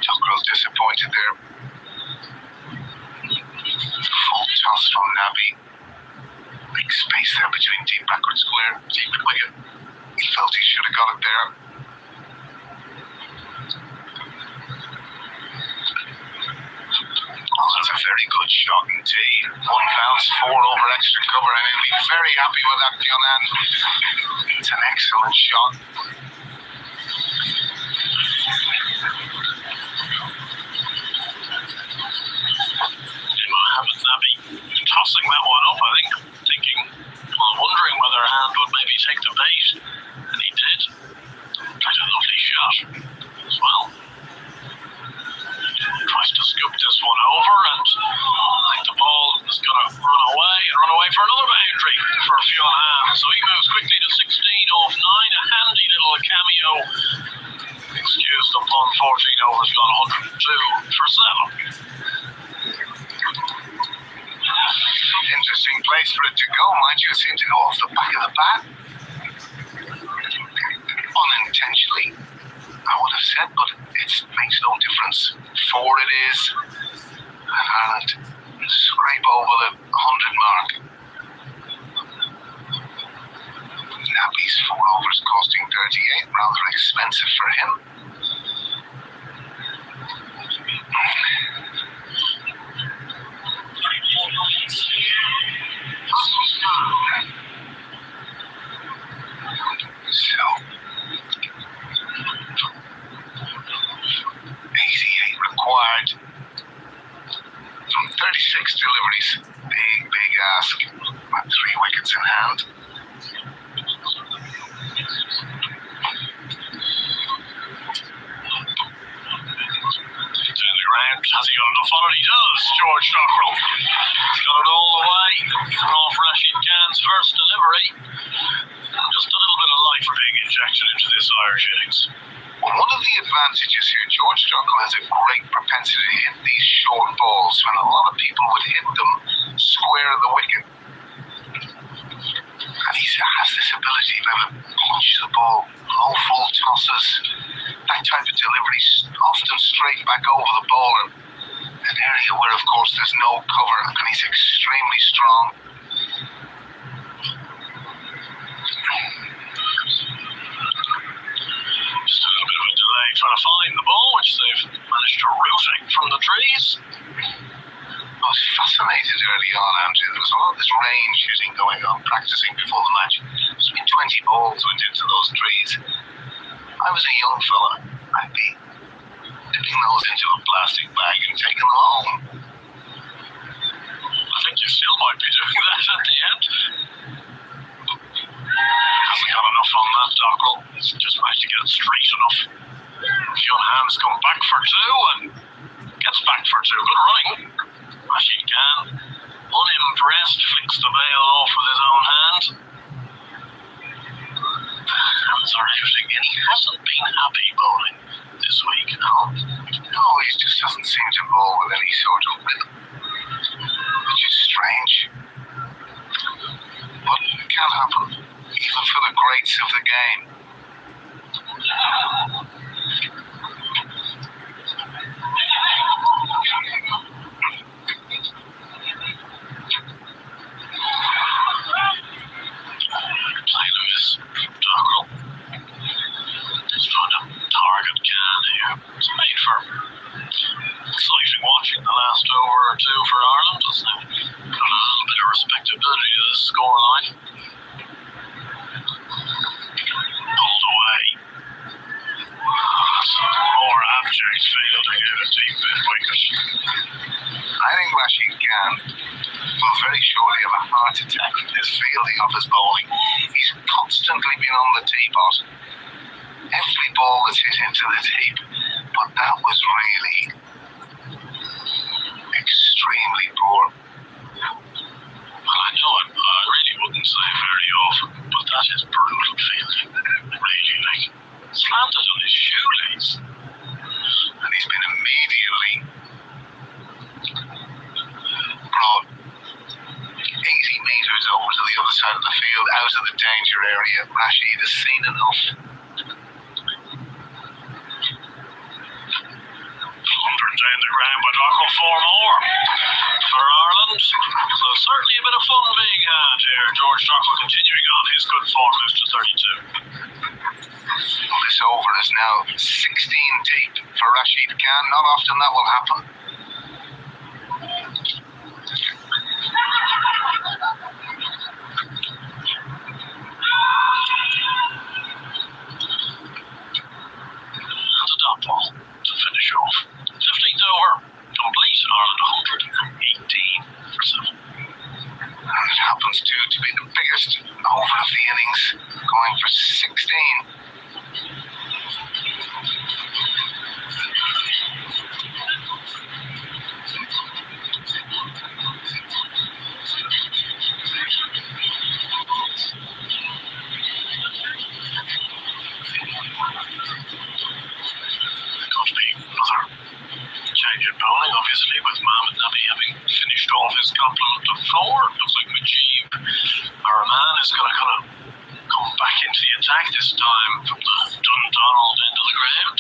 Tuckerell's disappointed there. Full toss from Naby. Big space there between deep backward square, deep wicket. He felt he should have got it there. Oh, that's a very good shot indeed. One bounce, 4 over extra cover, and he'll be very happy with that, Fionn. It's an excellent shot. Mohammed Naby tossing that one up, I think, thinking, well, wondering whether a hand would maybe take the bait, and he did. Played a lovely shot as well. Tries to scoop this one over, and I think the ball is going to run away for another boundary for Fionn Ham. So he moves quickly to 16 off 9, a handy little cameo. Excuse the pun, 14 overs, gone 102 for 7. Interesting place for it to go, mind you. It seemed to go off the back of the bat. Unintentionally, I would have said, but it makes no difference. 4 it is. And Ireland scrape over the 100 mark. Naby's 4 overs costing 38, rather expensive for him. So, 88 required from 36 deliveries. Big ask. About 3 wickets in hand. Has he got enough on it? He does, George Dockrell. He's got it all the way off Rashid Khan's first delivery. Just a little bit of life being injected into this Irish innings. Well, one of the advantages here, George Dockrell has a great propensity to hit these short balls when a lot of people would hit them square of the wicket. And he has this ability to punch the ball, low full tosses, that type of delivery, often straight back over the bowler. An area where, of course, there's no cover, and he's extremely strong. Just a little bit of a delay trying to find the ball, which they've managed to root it from the trees. I was fascinated early on, Andrew. There was a lot of this range shooting going on, practicing before the match. There's been 20 balls went into those trees. I was a young fella. I'd be dipping those into a plastic bag and taking them home. I think you still might be doing that at the end. Hasn't got enough on that, Dockrell. He's just managed to get it straight enough. Fionn Ham's come back for 2 and gets back for 2. Good running. Rashid Khan, unimpressed, flicks the bail off with his own hand. Hands are outing, and he hasn't been happy bowling this week, no. No, he just doesn't seem to bowl with any sort of rhythm, which is strange. But it can happen, even for the greats of the game. or two for Ireland. It's got a little bit of respectability to the scoreline. Pulled away. Some more abject fielding out of deep mid wicket. I think Rashid Khan will very surely have a heart attack in his fielding of his bowling. He's constantly been on the teapot. Every ball was hit into the tape, but that was really extremely poor. Well, I know I really wouldn't say very often, but that is brutal fielding. Really, like, slanted on his shoelace. And he's been immediately brought 80 metres over to the other side of the field, out of the danger area. Rashid has seen enough. Plundered down the ground by Dockle, 4 more for Ireland. So certainly a bit of fun being had here. George Dockle continuing on his good form, moves to 32. Well, this over is now 16 deep for Rashid Khan. Not often that will happen. And a dot ball to finish off. 15th over, complete. Ireland 118 for 7. And it happens to be the biggest over of the innings, going for 16. Change in bowling, obviously, with Mohamed Nabi having finished off his complement of 4. Looks like Mujib, our man, is going to kind of come back into the attack this time from the Dundonald end of the ground.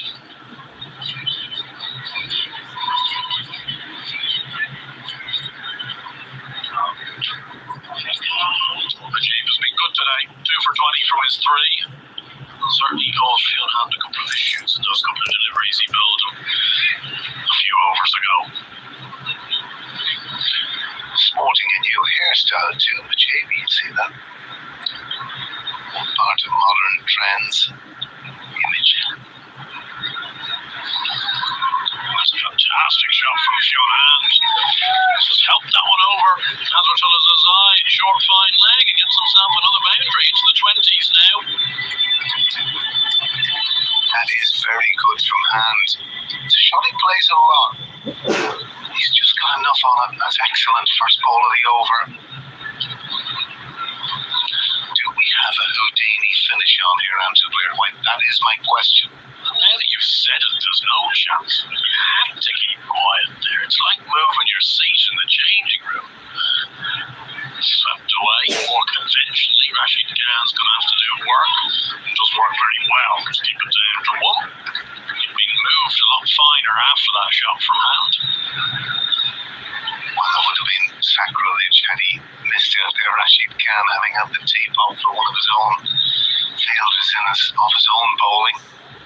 Mujib has been good today, 2 for 20 from his 3. Certainly caused Fionn a couple of issues in those couple of deliveries he bowled him a few overs ago. Sporting a new hairstyle too, Mujib, you see that? Part of modern trends. Image. That's a fantastic shot from Fionn. Just helped that one over. Hazratul Azazai, short fine leg, and gets himself another boundary into the 20s now. That is very good from hand. It's a shot he plays a lot. He's just got enough on it. That's excellent. First ball of the over. Do we have a Houdini finish on here, Anton Blair White? That is my question. And now that you've said it, there's no chance. You have to keep quiet there. It's like moving your seat in the changing room. Swept away more conventionally. Rashid Khan's going to have to do work. It does work very well. Let's keep it down to 1. He'd been moved a lot finer after that shot from hand. Well, that would have been sacrilege had he missed out there. Rashid Khan having had the tee-off for one of his own fielders of his own bowling.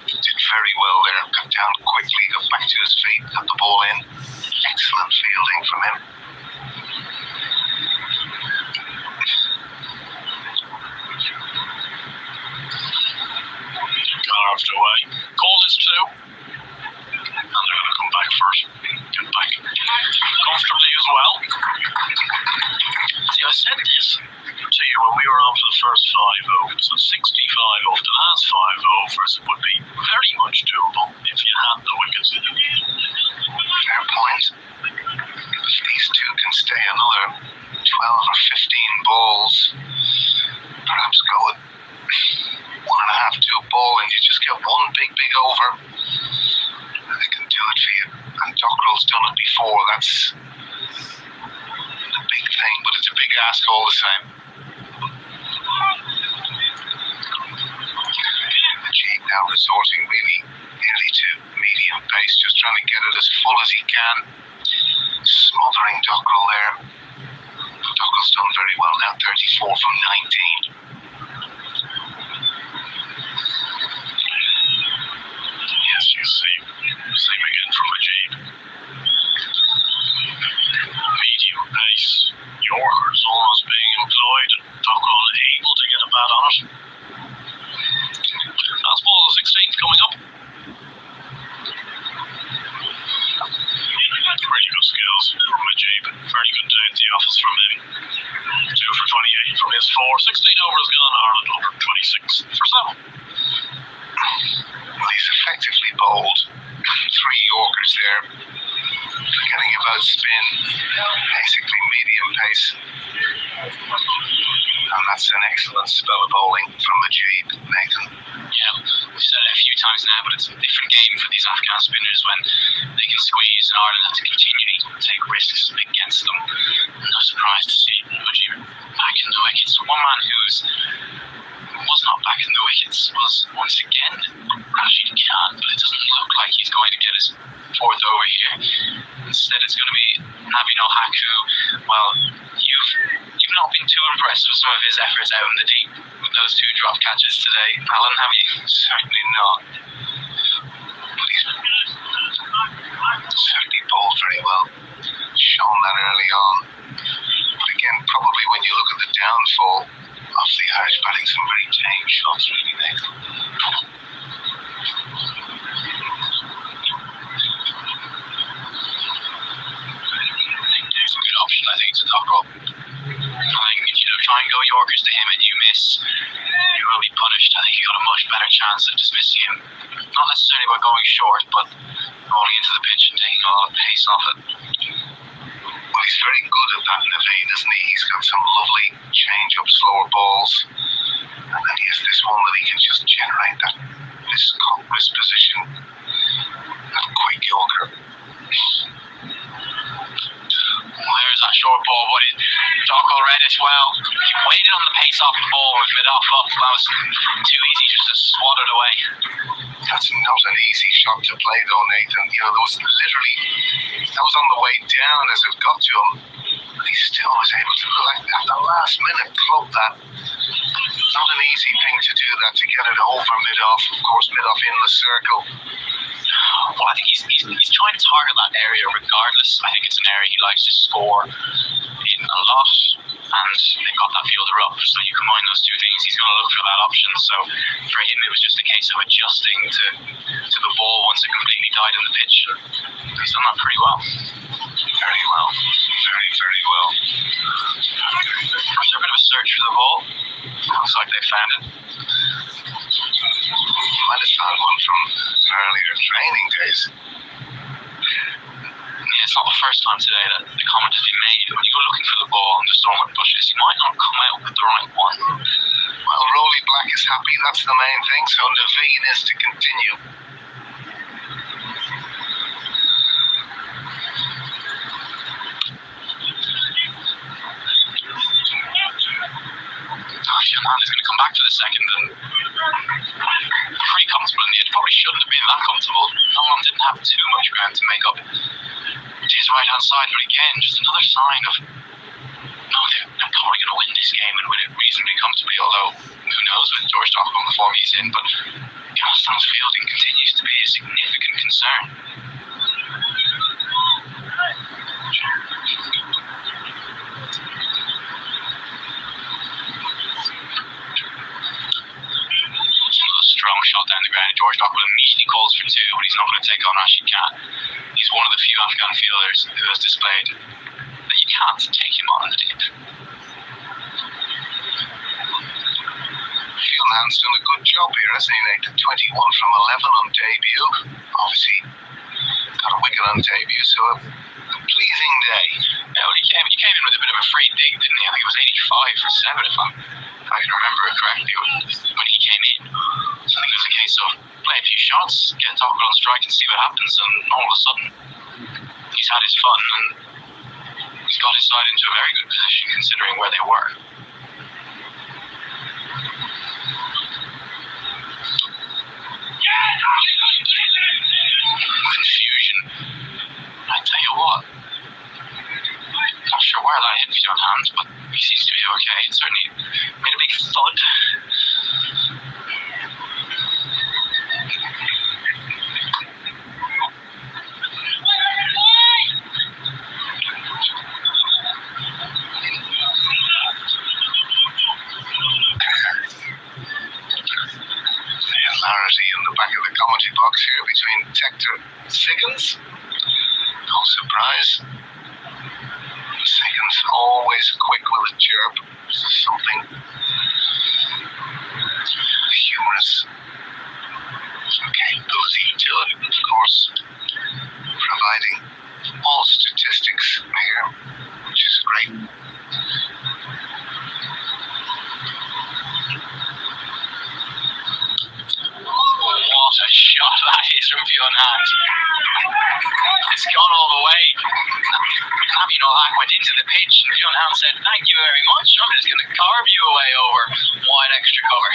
Did very well there. Got down quickly, got back to his feet, got the ball in. Excellent fielding from him. Carved away. Call this 2. And they're going to come back first. Get back comfortably as well. See, I said this to you when we were on for the first 5 overs. So 65 off the last 5 overs would be very much doable if you had the wickets. Fair point. If these two can stay another 12 or 15 balls, perhaps go with 1.5, 2 ball, and you just get one big over. They can do it for you. And Dockrell's done it before. That's a big thing, but it's a big ask all the same. Mujib now resorting really nearly to medium pace, just trying to get it as full as he can. Smothering Dockrell there. Dockrell's done very well now, 34 from 19. Yes, you see. Same again from Mujib. very good day at the office from him. 2 for 28 from his 4. 16 overs gone, Ireland over 26 for 7. Well, he's effectively bowled 3 Yorkers there, getting about spin, basically medium pace. And that's an excellent spell of bowling from Majid, Nathan. Yeah, we've said it a few times now, but it's a different game for these Afghan spinners when they can squeeze and Ireland have to continually take risks against them. No surprise to see Majid back in the wickets. One man was not back in the wickets was once again Rashid Khan, but it doesn't look like he's going to get his 4th over here. Instead, it's going to be Nabeel Haku. Well, you've not been too impressed with some of his efforts out in the deep with those 2 drop catches today, Alan, have you? Certainly not. But he's certainly bowled very well. Shown that early on. But again, probably when you look at the downfall of the Irish batting, some very tame shots, really, Nathan. It's a good option, I think, to knock up. I think if you try and go Yorkers to him and you miss, you will be punished. I think you got a much better chance of dismissing him. Not necessarily by going short, but rolling into the pitch and taking a lot of pace off it. Well, he's very good at that, Naveen, isn't he? He's got some lovely change-up slower balls. And then he has this one that he can just generate this position. That quick Yorker. There's that short ball, but Dockle read it well. He waited on the pace off the ball with mid-off up. That was too easy just to swat it away. That's not an easy shot to play though, Nathan. You know, that was on the way down as it got to him. But he still was able to, like, at the last minute, club that. Not an easy thing to do that, to get it over mid-off. Of course, mid-off in the circle. Well, I think he's trying to target that area regardless. I think it's an area he likes to score in a lot, and they've got that fielder up. So you combine those 2 things, he's going to look for that option. So for him, it was just a case of adjusting to the ball once it completely died in the pitch. He's done that pretty well. Very well. Very, very well. There's a bit of a search for the ball. Looks like they found it. Might have found one from earlier training days. Yeah, it's not the first time today that the comment has been made. When you go looking for the ball in the Stormwood bushes, you might not come out with the right one. Well, Rolly Black is happy, that's the main thing, so Naveen is to continue. Man is going to come back for the second and pretty comfortable in the end. Probably shouldn't have been that comfortable. Nolan didn't have too much ground to make up to his right hand side, but again, just another sign of no, they're probably going to win this game and win it reasonably comfortably, although who knows with George Dockle the form he's in, but Afghanistan's fielding continues to be a significant concern. Strong shot down the ground. George Dockle immediately calls for 2, but he's not going to take on Rashid Khan. He's one of the few Afghan fielders who has displayed that you can't take him on in the deep. Fieldhand's done a good job here, hasn't he, Nathan? 21 from 11 on debut. Obviously, got a wicket on debut, so a pleasing day. Yeah, well, he came in with a bit of a free dig, didn't he? I think it was 85 for 7, if I can remember it correctly, when he came in. So I think it was a case of play a few shots, get Dockle on strike and see what happens, and all of a sudden he's had his fun and he's got his side into a very good position considering where they were. Confusion. I tell you what, not sure where that hit Fionn hands, but he seems to be okay. It certainly made a big thud. Hilarity in the back of the commentary box here between Tector Siggins. No surprise. and always quick with a chirp. This is something humorous capability to it, of course, providing all statistics here, which is great. What a shot that is from Fionn Hand. It's gone all the way. Abby Nollack went into the pitch and Fionn Hand said, "Thank you very much. I'm just going to carve you away over wide extra cover."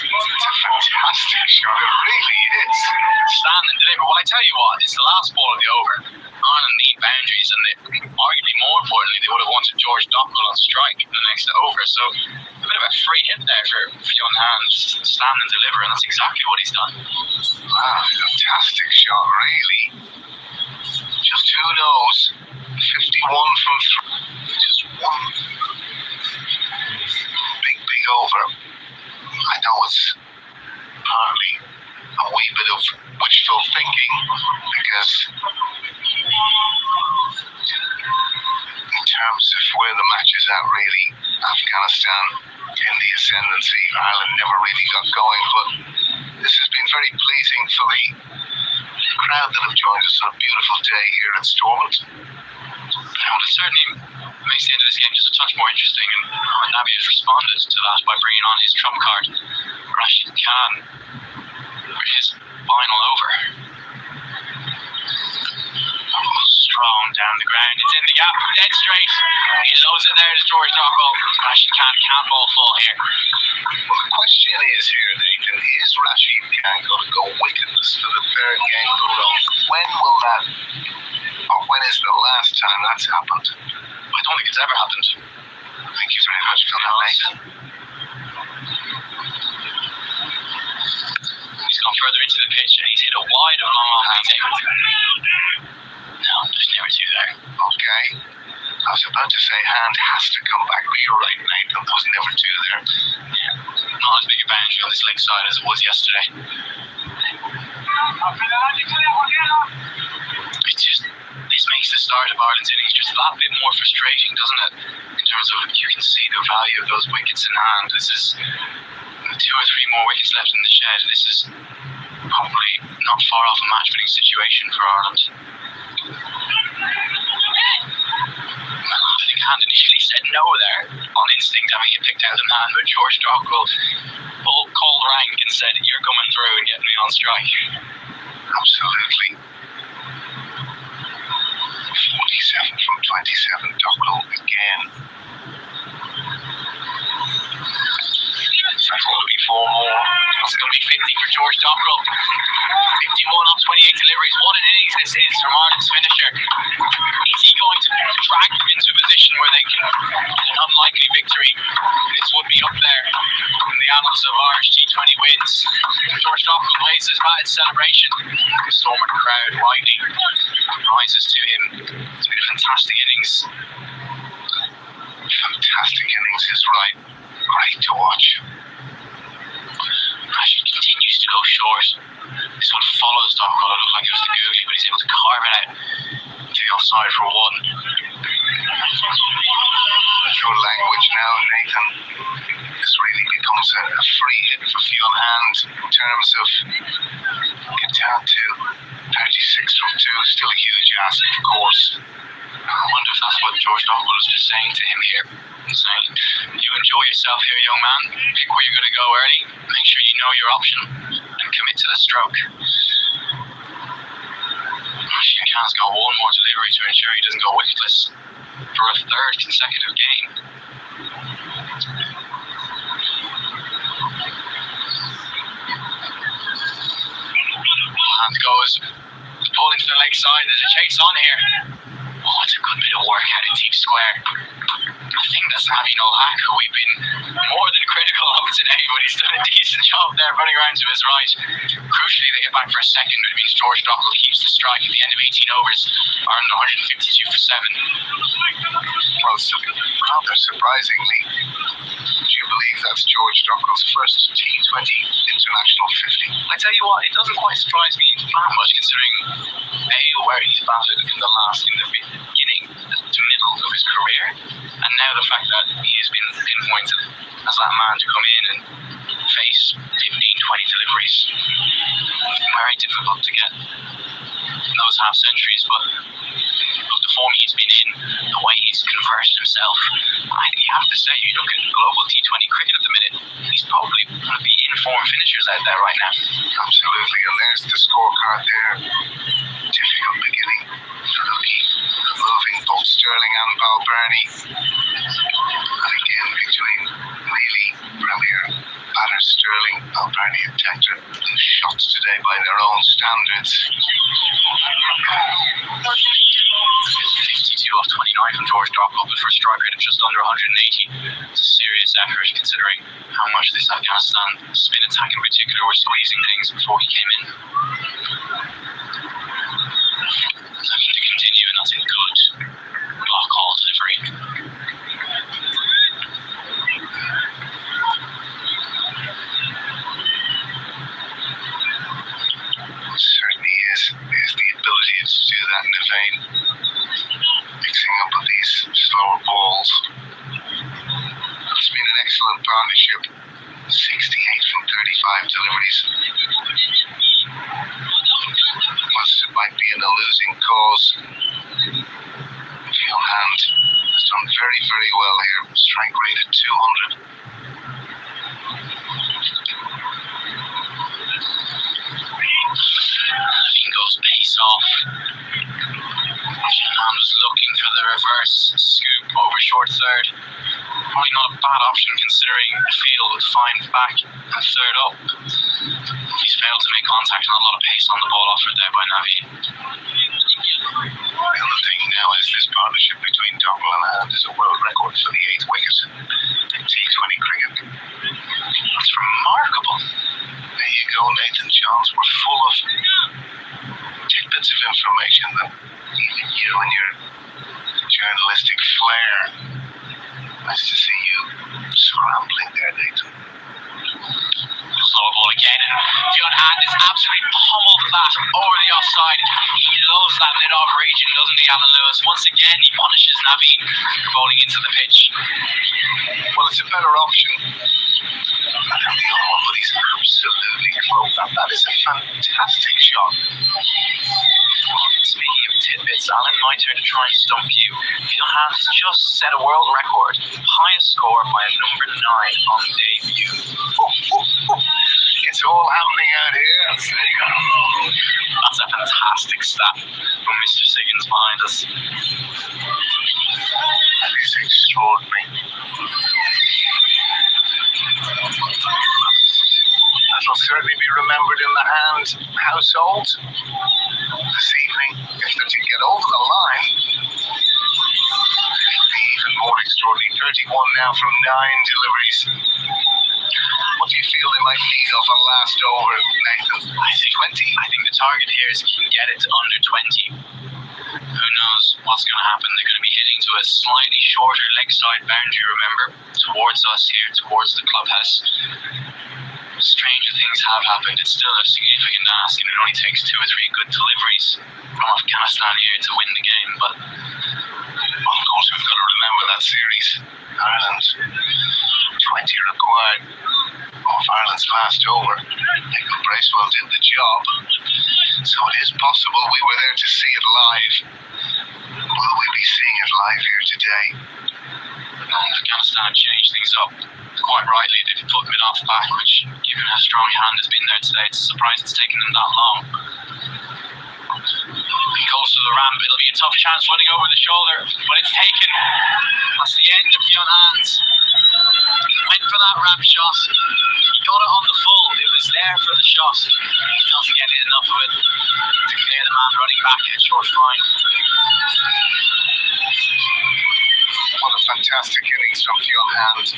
It's a fantastic shot, it really is. Stand and deliver. Well, I tell you what, it's the last ball of the over. Ireland need boundaries, and arguably more importantly, they would have wanted George Dockwell on strike in the next over. So a bit of a free hit there for Fionn Hand. Stand and deliver, and that's exactly what he's done. Wow, fantastic shot, really. Just who knows? 51 from 3. Just one big over. I know it's partly a wee bit of wishful thinking because in terms of where the match is at, really, Afghanistan in the ascendancy. Ireland never really got going, but this has been very pleasing for the crowd that have joined us on a beautiful day here at Stormont. Well, it certainly makes the end of this game just a touch more interesting, and Nabi has responded to that by bringing on his trump card, Rashid Khan, for his final over. Strong down the ground, it's in the gap, dead straight. He loads it there to George Dockwell. Rashid Khan can't ball full here. Well, the question is here, Nathan, is Rashid Khan going to go wicketless for the third game in a row? When will that, or when is the last time that's happened? I don't think it's ever happened. Thank you very much for that, Nathan. He's gone further into the pitch and he's hit a wide of long off David. No, there's never two there. Okay. I was about to say Hand has to come back, but you're right, Nathan. There was never two there. Yeah. Not as big a boundary on this leg side as it was yesterday. It's just, this makes the start of Ireland's innings just that bit more frustrating, doesn't it? In terms of, you can see the value of those wickets in hand. This is 2 or 3 more wickets left in the shed. This is probably not far off a match-winning situation for Ireland. I think Hand initially said no there on instinct, having it picked out in hand, but George Dockwell called rank and said, "You're coming through and getting me on strike." Absolutely. 47 from 27, Dockwell again. So I thought it would be 4 more. It's going to be 50 for George Dockwell. 51 on 28 deliveries. What an innings this is from Ireland's finisher. Is he going to drag them into a position where they can get an unlikely victory? This would be up there in the annals of Irish T20 wins. George Dockwell plays his bat in celebration. The Stormont crowd widely rises to him. It's been a fantastic innings. Fantastic innings is right. Great to watch. Rashid continues to go short. This one follows Dockwell. It looked like it was the googly, but he's able to carve it out to the offside for 1. Your language now, Nathan. This really becomes a free hit for Fionn Hand in terms of get down to 36 from 2. Still a huge ask, of course. I wonder if that's what George Dockwell is just saying to him here. He's saying, "You enjoy yourself here, young man. Pick where you're going to go early. Make sure you know your option and commit to the stroke." Rashid Khan's got 1 more delivery to ensure he doesn't go wicketless for a 3rd consecutive game. Hand goes, pull into the leg side. There's a chase on here. Oh, it's a good bit of work out in deep square. I think that's Abby Nollack, who we've been more than critical of today, but he's done a decent job there running around to his right. Crucially, they get back for a second, which means George Dockwell keeps the strike at the end of 18 overs, Ireland 152 for 7. Well, rather surprisingly, do you believe that's George Dockwell's first T20 international 50? I tell you what, it doesn't quite surprise me that much, considering A, where he's batted in the beginning to middle of his career, fact that he has been pinpointed as that man to come in and face 15, 20 deliveries. Very difficult to get those half centuries, but look, the form he's been in, the way he's converted himself, you have to say, you look at global T20 cricket at the minute, he's probably one of the in-form finishers out there right now. Absolutely, and there's the scorecard there. Difficult beginning. Fluky, moving both Sterling and Balbirnie. And again, between really premier batters, Sterling, Balbirnie and Tector, lose shots today by their own standards. 52 off 29 from George Dockall, but for a strike rate of just under 180. It's a serious effort considering how much this Afghanistan spin attack in particular were squeezing things before he came in. Looking to continue, and that's a good block haul delivery. Certainly is. There's the ability to do that in a vein. Mixing up with these slower balls. It's been an excellent partnership. 68 from 35 deliveries. Whilst it might be in a losing cause, Fionn Hand has done very, very well here. Strike rate at 200. Naveen goes pace off. Fionn Hand was looking for the reverse scoop over short third. Probably not a bad option considering the field would find back and third up. He's failed to make contact and a lot of pace on the ball offered there by Naveen. The other thing now is this partnership between Dockall and Hand is a world record for the 8th wicket in T20 cricket. That's remarkable. There you go, Nathan Johns. We're full of tidbits of information that even you and your journalistic flair. Nice to see you scrambling there, Nathan. Slow ball again, and Fionn Hand is absolutely pummeled that over the offside. He loves that mid-off region, doesn't he, Alan Lewis? Once again, he punishes Naveen for bowling into the pitch. Well, it's a better option. But he's absolutely close. That is a fantastic shot. Speaking of tidbits, Alan, my turn to try and stump you. Fionn Hand has just set a world record, highest score by a number 9 on debut. It's all happening out here. That's a fantastic stat from Mr. Siggins behind us. That is extraordinary. That will certainly be remembered in the Hand household this evening. If they're to get over the line, it'll be even more extraordinary. 31 now from 9 deliveries. What do you feel they might need of a last over, Nathan? I think 20? I think the target here is if you can get it to under 20. Who knows what's going to happen? They're going to be hitting to a slightly shorter leg side boundary, remember, towards us here, towards the clubhouse. Stranger things have happened. It's still a significant ask, and it only takes 2 or 3 good deliveries from Afghanistan here to win the game. But Well, of course, we've got to remember that series. Ireland, 20 required off Ireland's last over. Michael Bracewell did the job. So it is possible we were there to see it live. Will we be seeing it live here today? Afghanistan have changed things up. Quite rightly, they've put mid-off back, which, given how strong Hand has been there today, it's a surprise it's taken them that long. He goes to the ramp. It'll be a tough chance running over the shoulder, but it's taken. That's the end of Fionn Hand. He went for that ramp shot. He got it on the full. It was there for the shot. He doesn't get enough of it to clear the man running back in a short fine. What a fantastic innings from Fionn Hand.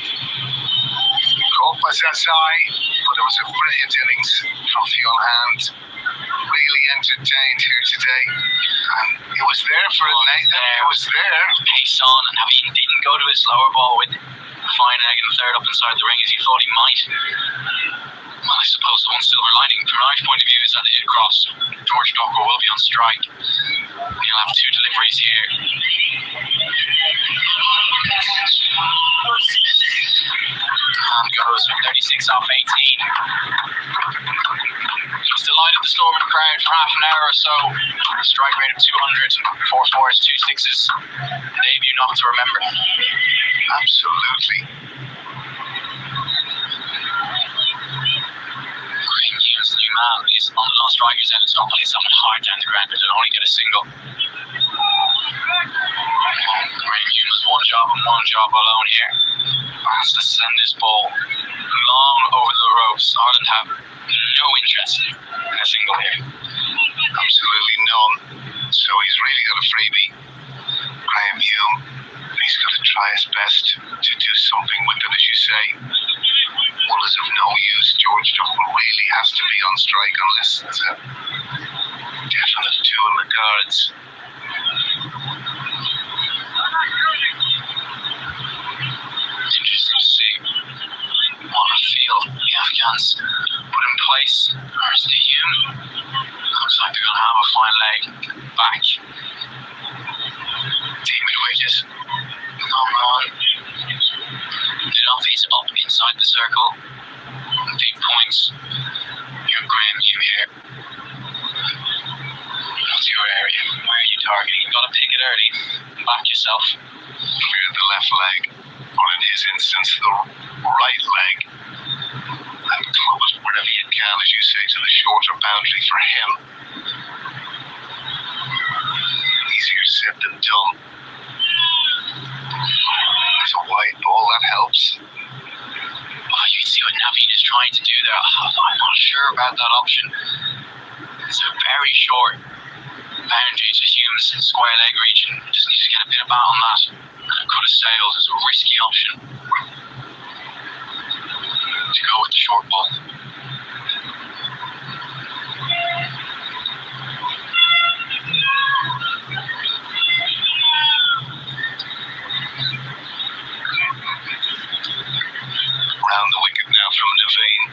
Caught by Zazzai, but it was a brilliant innings from Fionn Hand. Really entertained here today. And it was there for Nathan. It was there. Pace on, and Naveen didn't go to his lower ball with fine egg and third up inside the ring as he thought he might. Well, I suppose the one silver lining from an Irish point of view is that they did cross. George Dockall will be on strike. He'll have 2 deliveries here. 6 off 18. He's delighted the storm in the crowd for half an hour or so. Strike rate of 200, 4 fours, 2 sixes. Debut not to remember. Absolutely. Graham Hughes, new man, he's on the non-strikers end. It's not playing someone hard down the ground, but they'll only get a single. Graham Hughes, one job and one job alone here. Has to send this ball long over the ropes. Ireland have no interest in a single here. Absolutely none. So he's really got a freebie. Graham Hume, he's got to try his best to do something with it, as you say. One is of no use. George Duckman really has to be on strike unless there's a definite two in the cards. Interesting to see what a field the Afghans put in place. There's the Hume. Looks like they're going to have a fine leg back. Team with wedges. Come on. Duffy's up inside the circle. Deep points. You're Graham Hume here. What's your area? Where are you targeting? You've got to pick it early. Back yourself. Clear the left leg, or in his instance, the right leg. And club it wherever you can, as you say, to the shorter boundary for him. Easier said than done. It's a wide ball, that helps. Oh, you can see what Naveen is trying to do there. I'm not sure about that option. It's a very short boundary to Hume's square leg region. Just need to get a bit of bat on that. And it could have sailed. It's a risky option to go with the short ball. Round the wicket now from Naveen.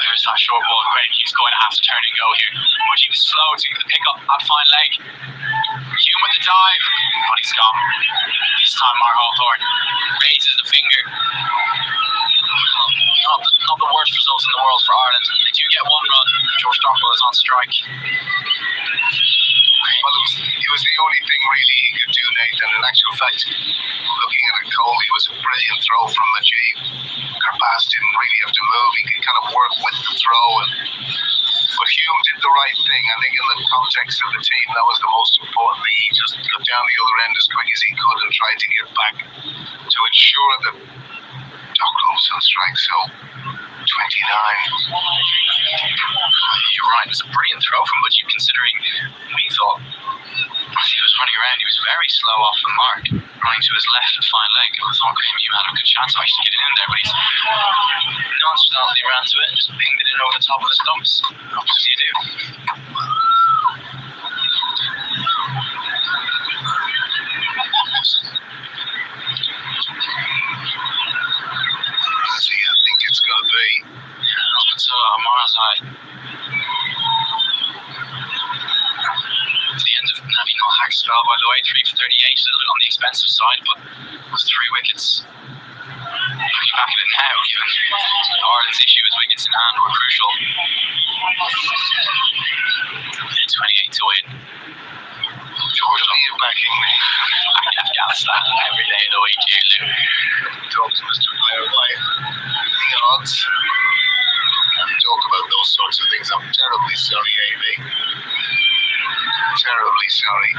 There's that short ball. Graham Hughes going to have to turn and go here. But he was slow to pick up that fine leg. Hume with the dive, but he's gone. This time Mark Hawthorne raises the finger. Not the worst results in the world for Ireland. They do get one run. George Dockrell is on strike. Well, it was the only thing really he could do, Nathan. In actual fact, looking at it cold, it was a brilliant throw from Najib. Karbaz didn't really have to move. He could kind of work with the throw. But Hume did the right thing. I think in the context of the team, that was the most important thing. He just got down the other end as quick as he could and tried to get back to ensure that Dockrell was on strike. So, 29. You're right, it was a brilliant throw from Najib, considering we thought as he was running around, he was very slow off the mark, running to his left and fine leg. I thought Graham Hume had a good chance of actually getting in there, but he's nonchalantly ran to it and just pinged it in over the top of the stumps. What do you do? See, I think it's going to be. It's Mara's eye. The end of Naveen Al-Haq's spell, by the way, 3 for 38, a little bit on the expensive side, but it was 3 wickets. Looking back at it now, given Ireland's issue as wickets in hand were crucial. 28 to win. George W. backing me. Back in Afghanistan every day of the week here, Lou. Talk to Mr. Blair White. The odds. Can't talk about those sorts of things. I'm terribly sorry, AB. Terribly sorry.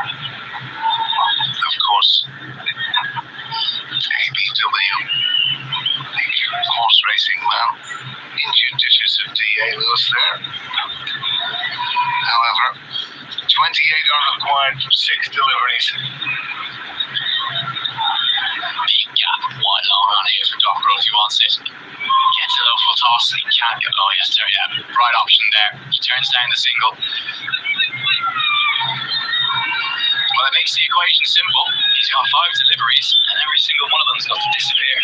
Of course. ABW. Big horse racing man. Injudicious of D.A. Lewis there. However, 28 are required from 6 deliveries. Big gap, wide long on here for Dockrell if he wants it. Gets a low full toss and he can't get. Oh, yes, there, yeah. Right option there. He turns down the single. Well, it makes the equation simple. He's got 5 deliveries, and every single one of them's got to disappear.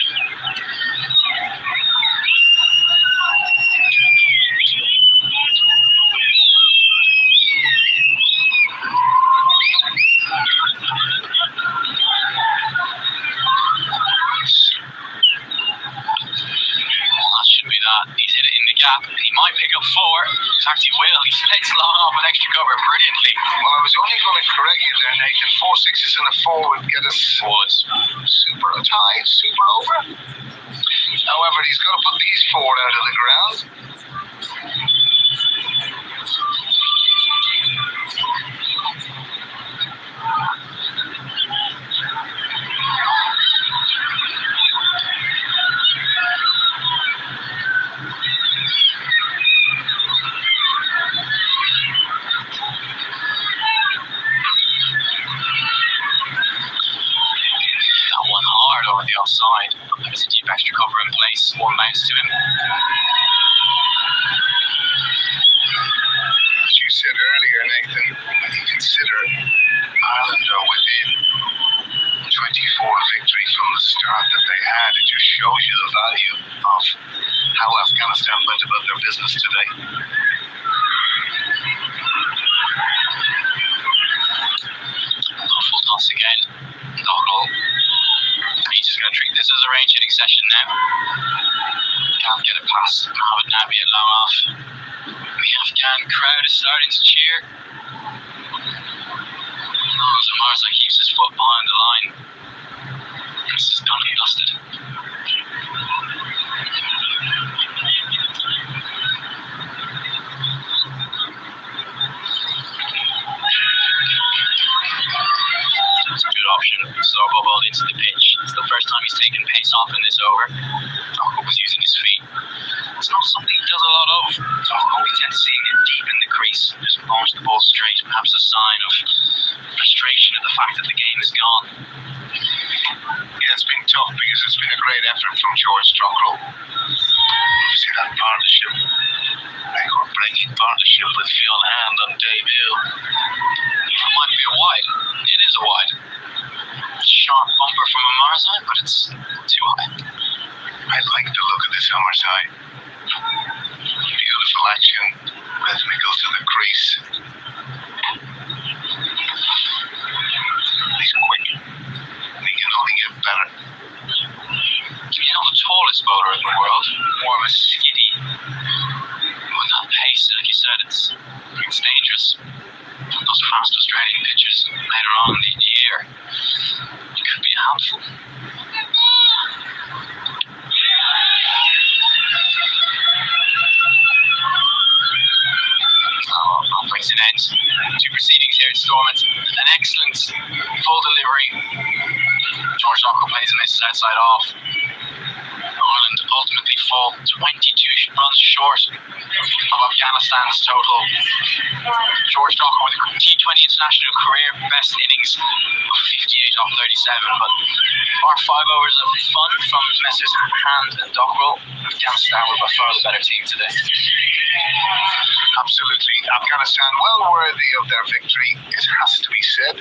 gap, and he might pick up 4. In fact, he will. He plays long off an extra cover brilliantly. Well, I was only going to correct you there, Nathan. 4 6s and a 4 would get us super tie, super over. However, he's got to put these 4 out of the ground. Over the offside. There's a deep extra cover in place. 1 bounce to him. As you said earlier, Nathan, when you consider Ireland are within 24 victory from the start that they had, it just shows you the value of how Afghanistan went about their business today. Full toss again. Dockle. He's just going to treat this as a range hitting session now. Can't get a pass. Mohammed Nabi at long off. The Afghan crowd is starting to cheer. Zamarza keeps his foot behind the line. This is done and dusted. It's a good option. Sorbo ball into the pitch. It's the first time he's taken pace off in this over. Dockle was using his feet. It's not something he does a lot of. Dockle, we tend to see him get deep in the crease, just launch the ball straight, perhaps a sign of frustration at the fact that the game is gone. Yeah, it's been tough because it's been a great effort from George Dockle. See that partnership, record-breaking partnership with Phil Hand on debut. It might be a wide. It is a wide. Sharp bumper from Amarza, but it's too high. I like the look of this Amarza. Beautiful action, rhythmical to the crease. He's quick. He can only get better. He's not the tallest bowler in the world, more of a skiddy. With that pace, like you said, it's dangerous. Those fast Australian pitches later on in the year, it could be a handful. That brings an end to proceedings here at Stormont. An excellent full delivery. George Dockle plays in this outside off. Ireland ultimately fall 22 runs short of Afghanistan's total. George Dockle with a T20 international career best innings of 58 off 37, but our 5 overs of fun from Messrs Hand and Dockle. Afghanistan were by far the better team today. Absolutely. Afghanistan well worthy of their victory, it has to be said.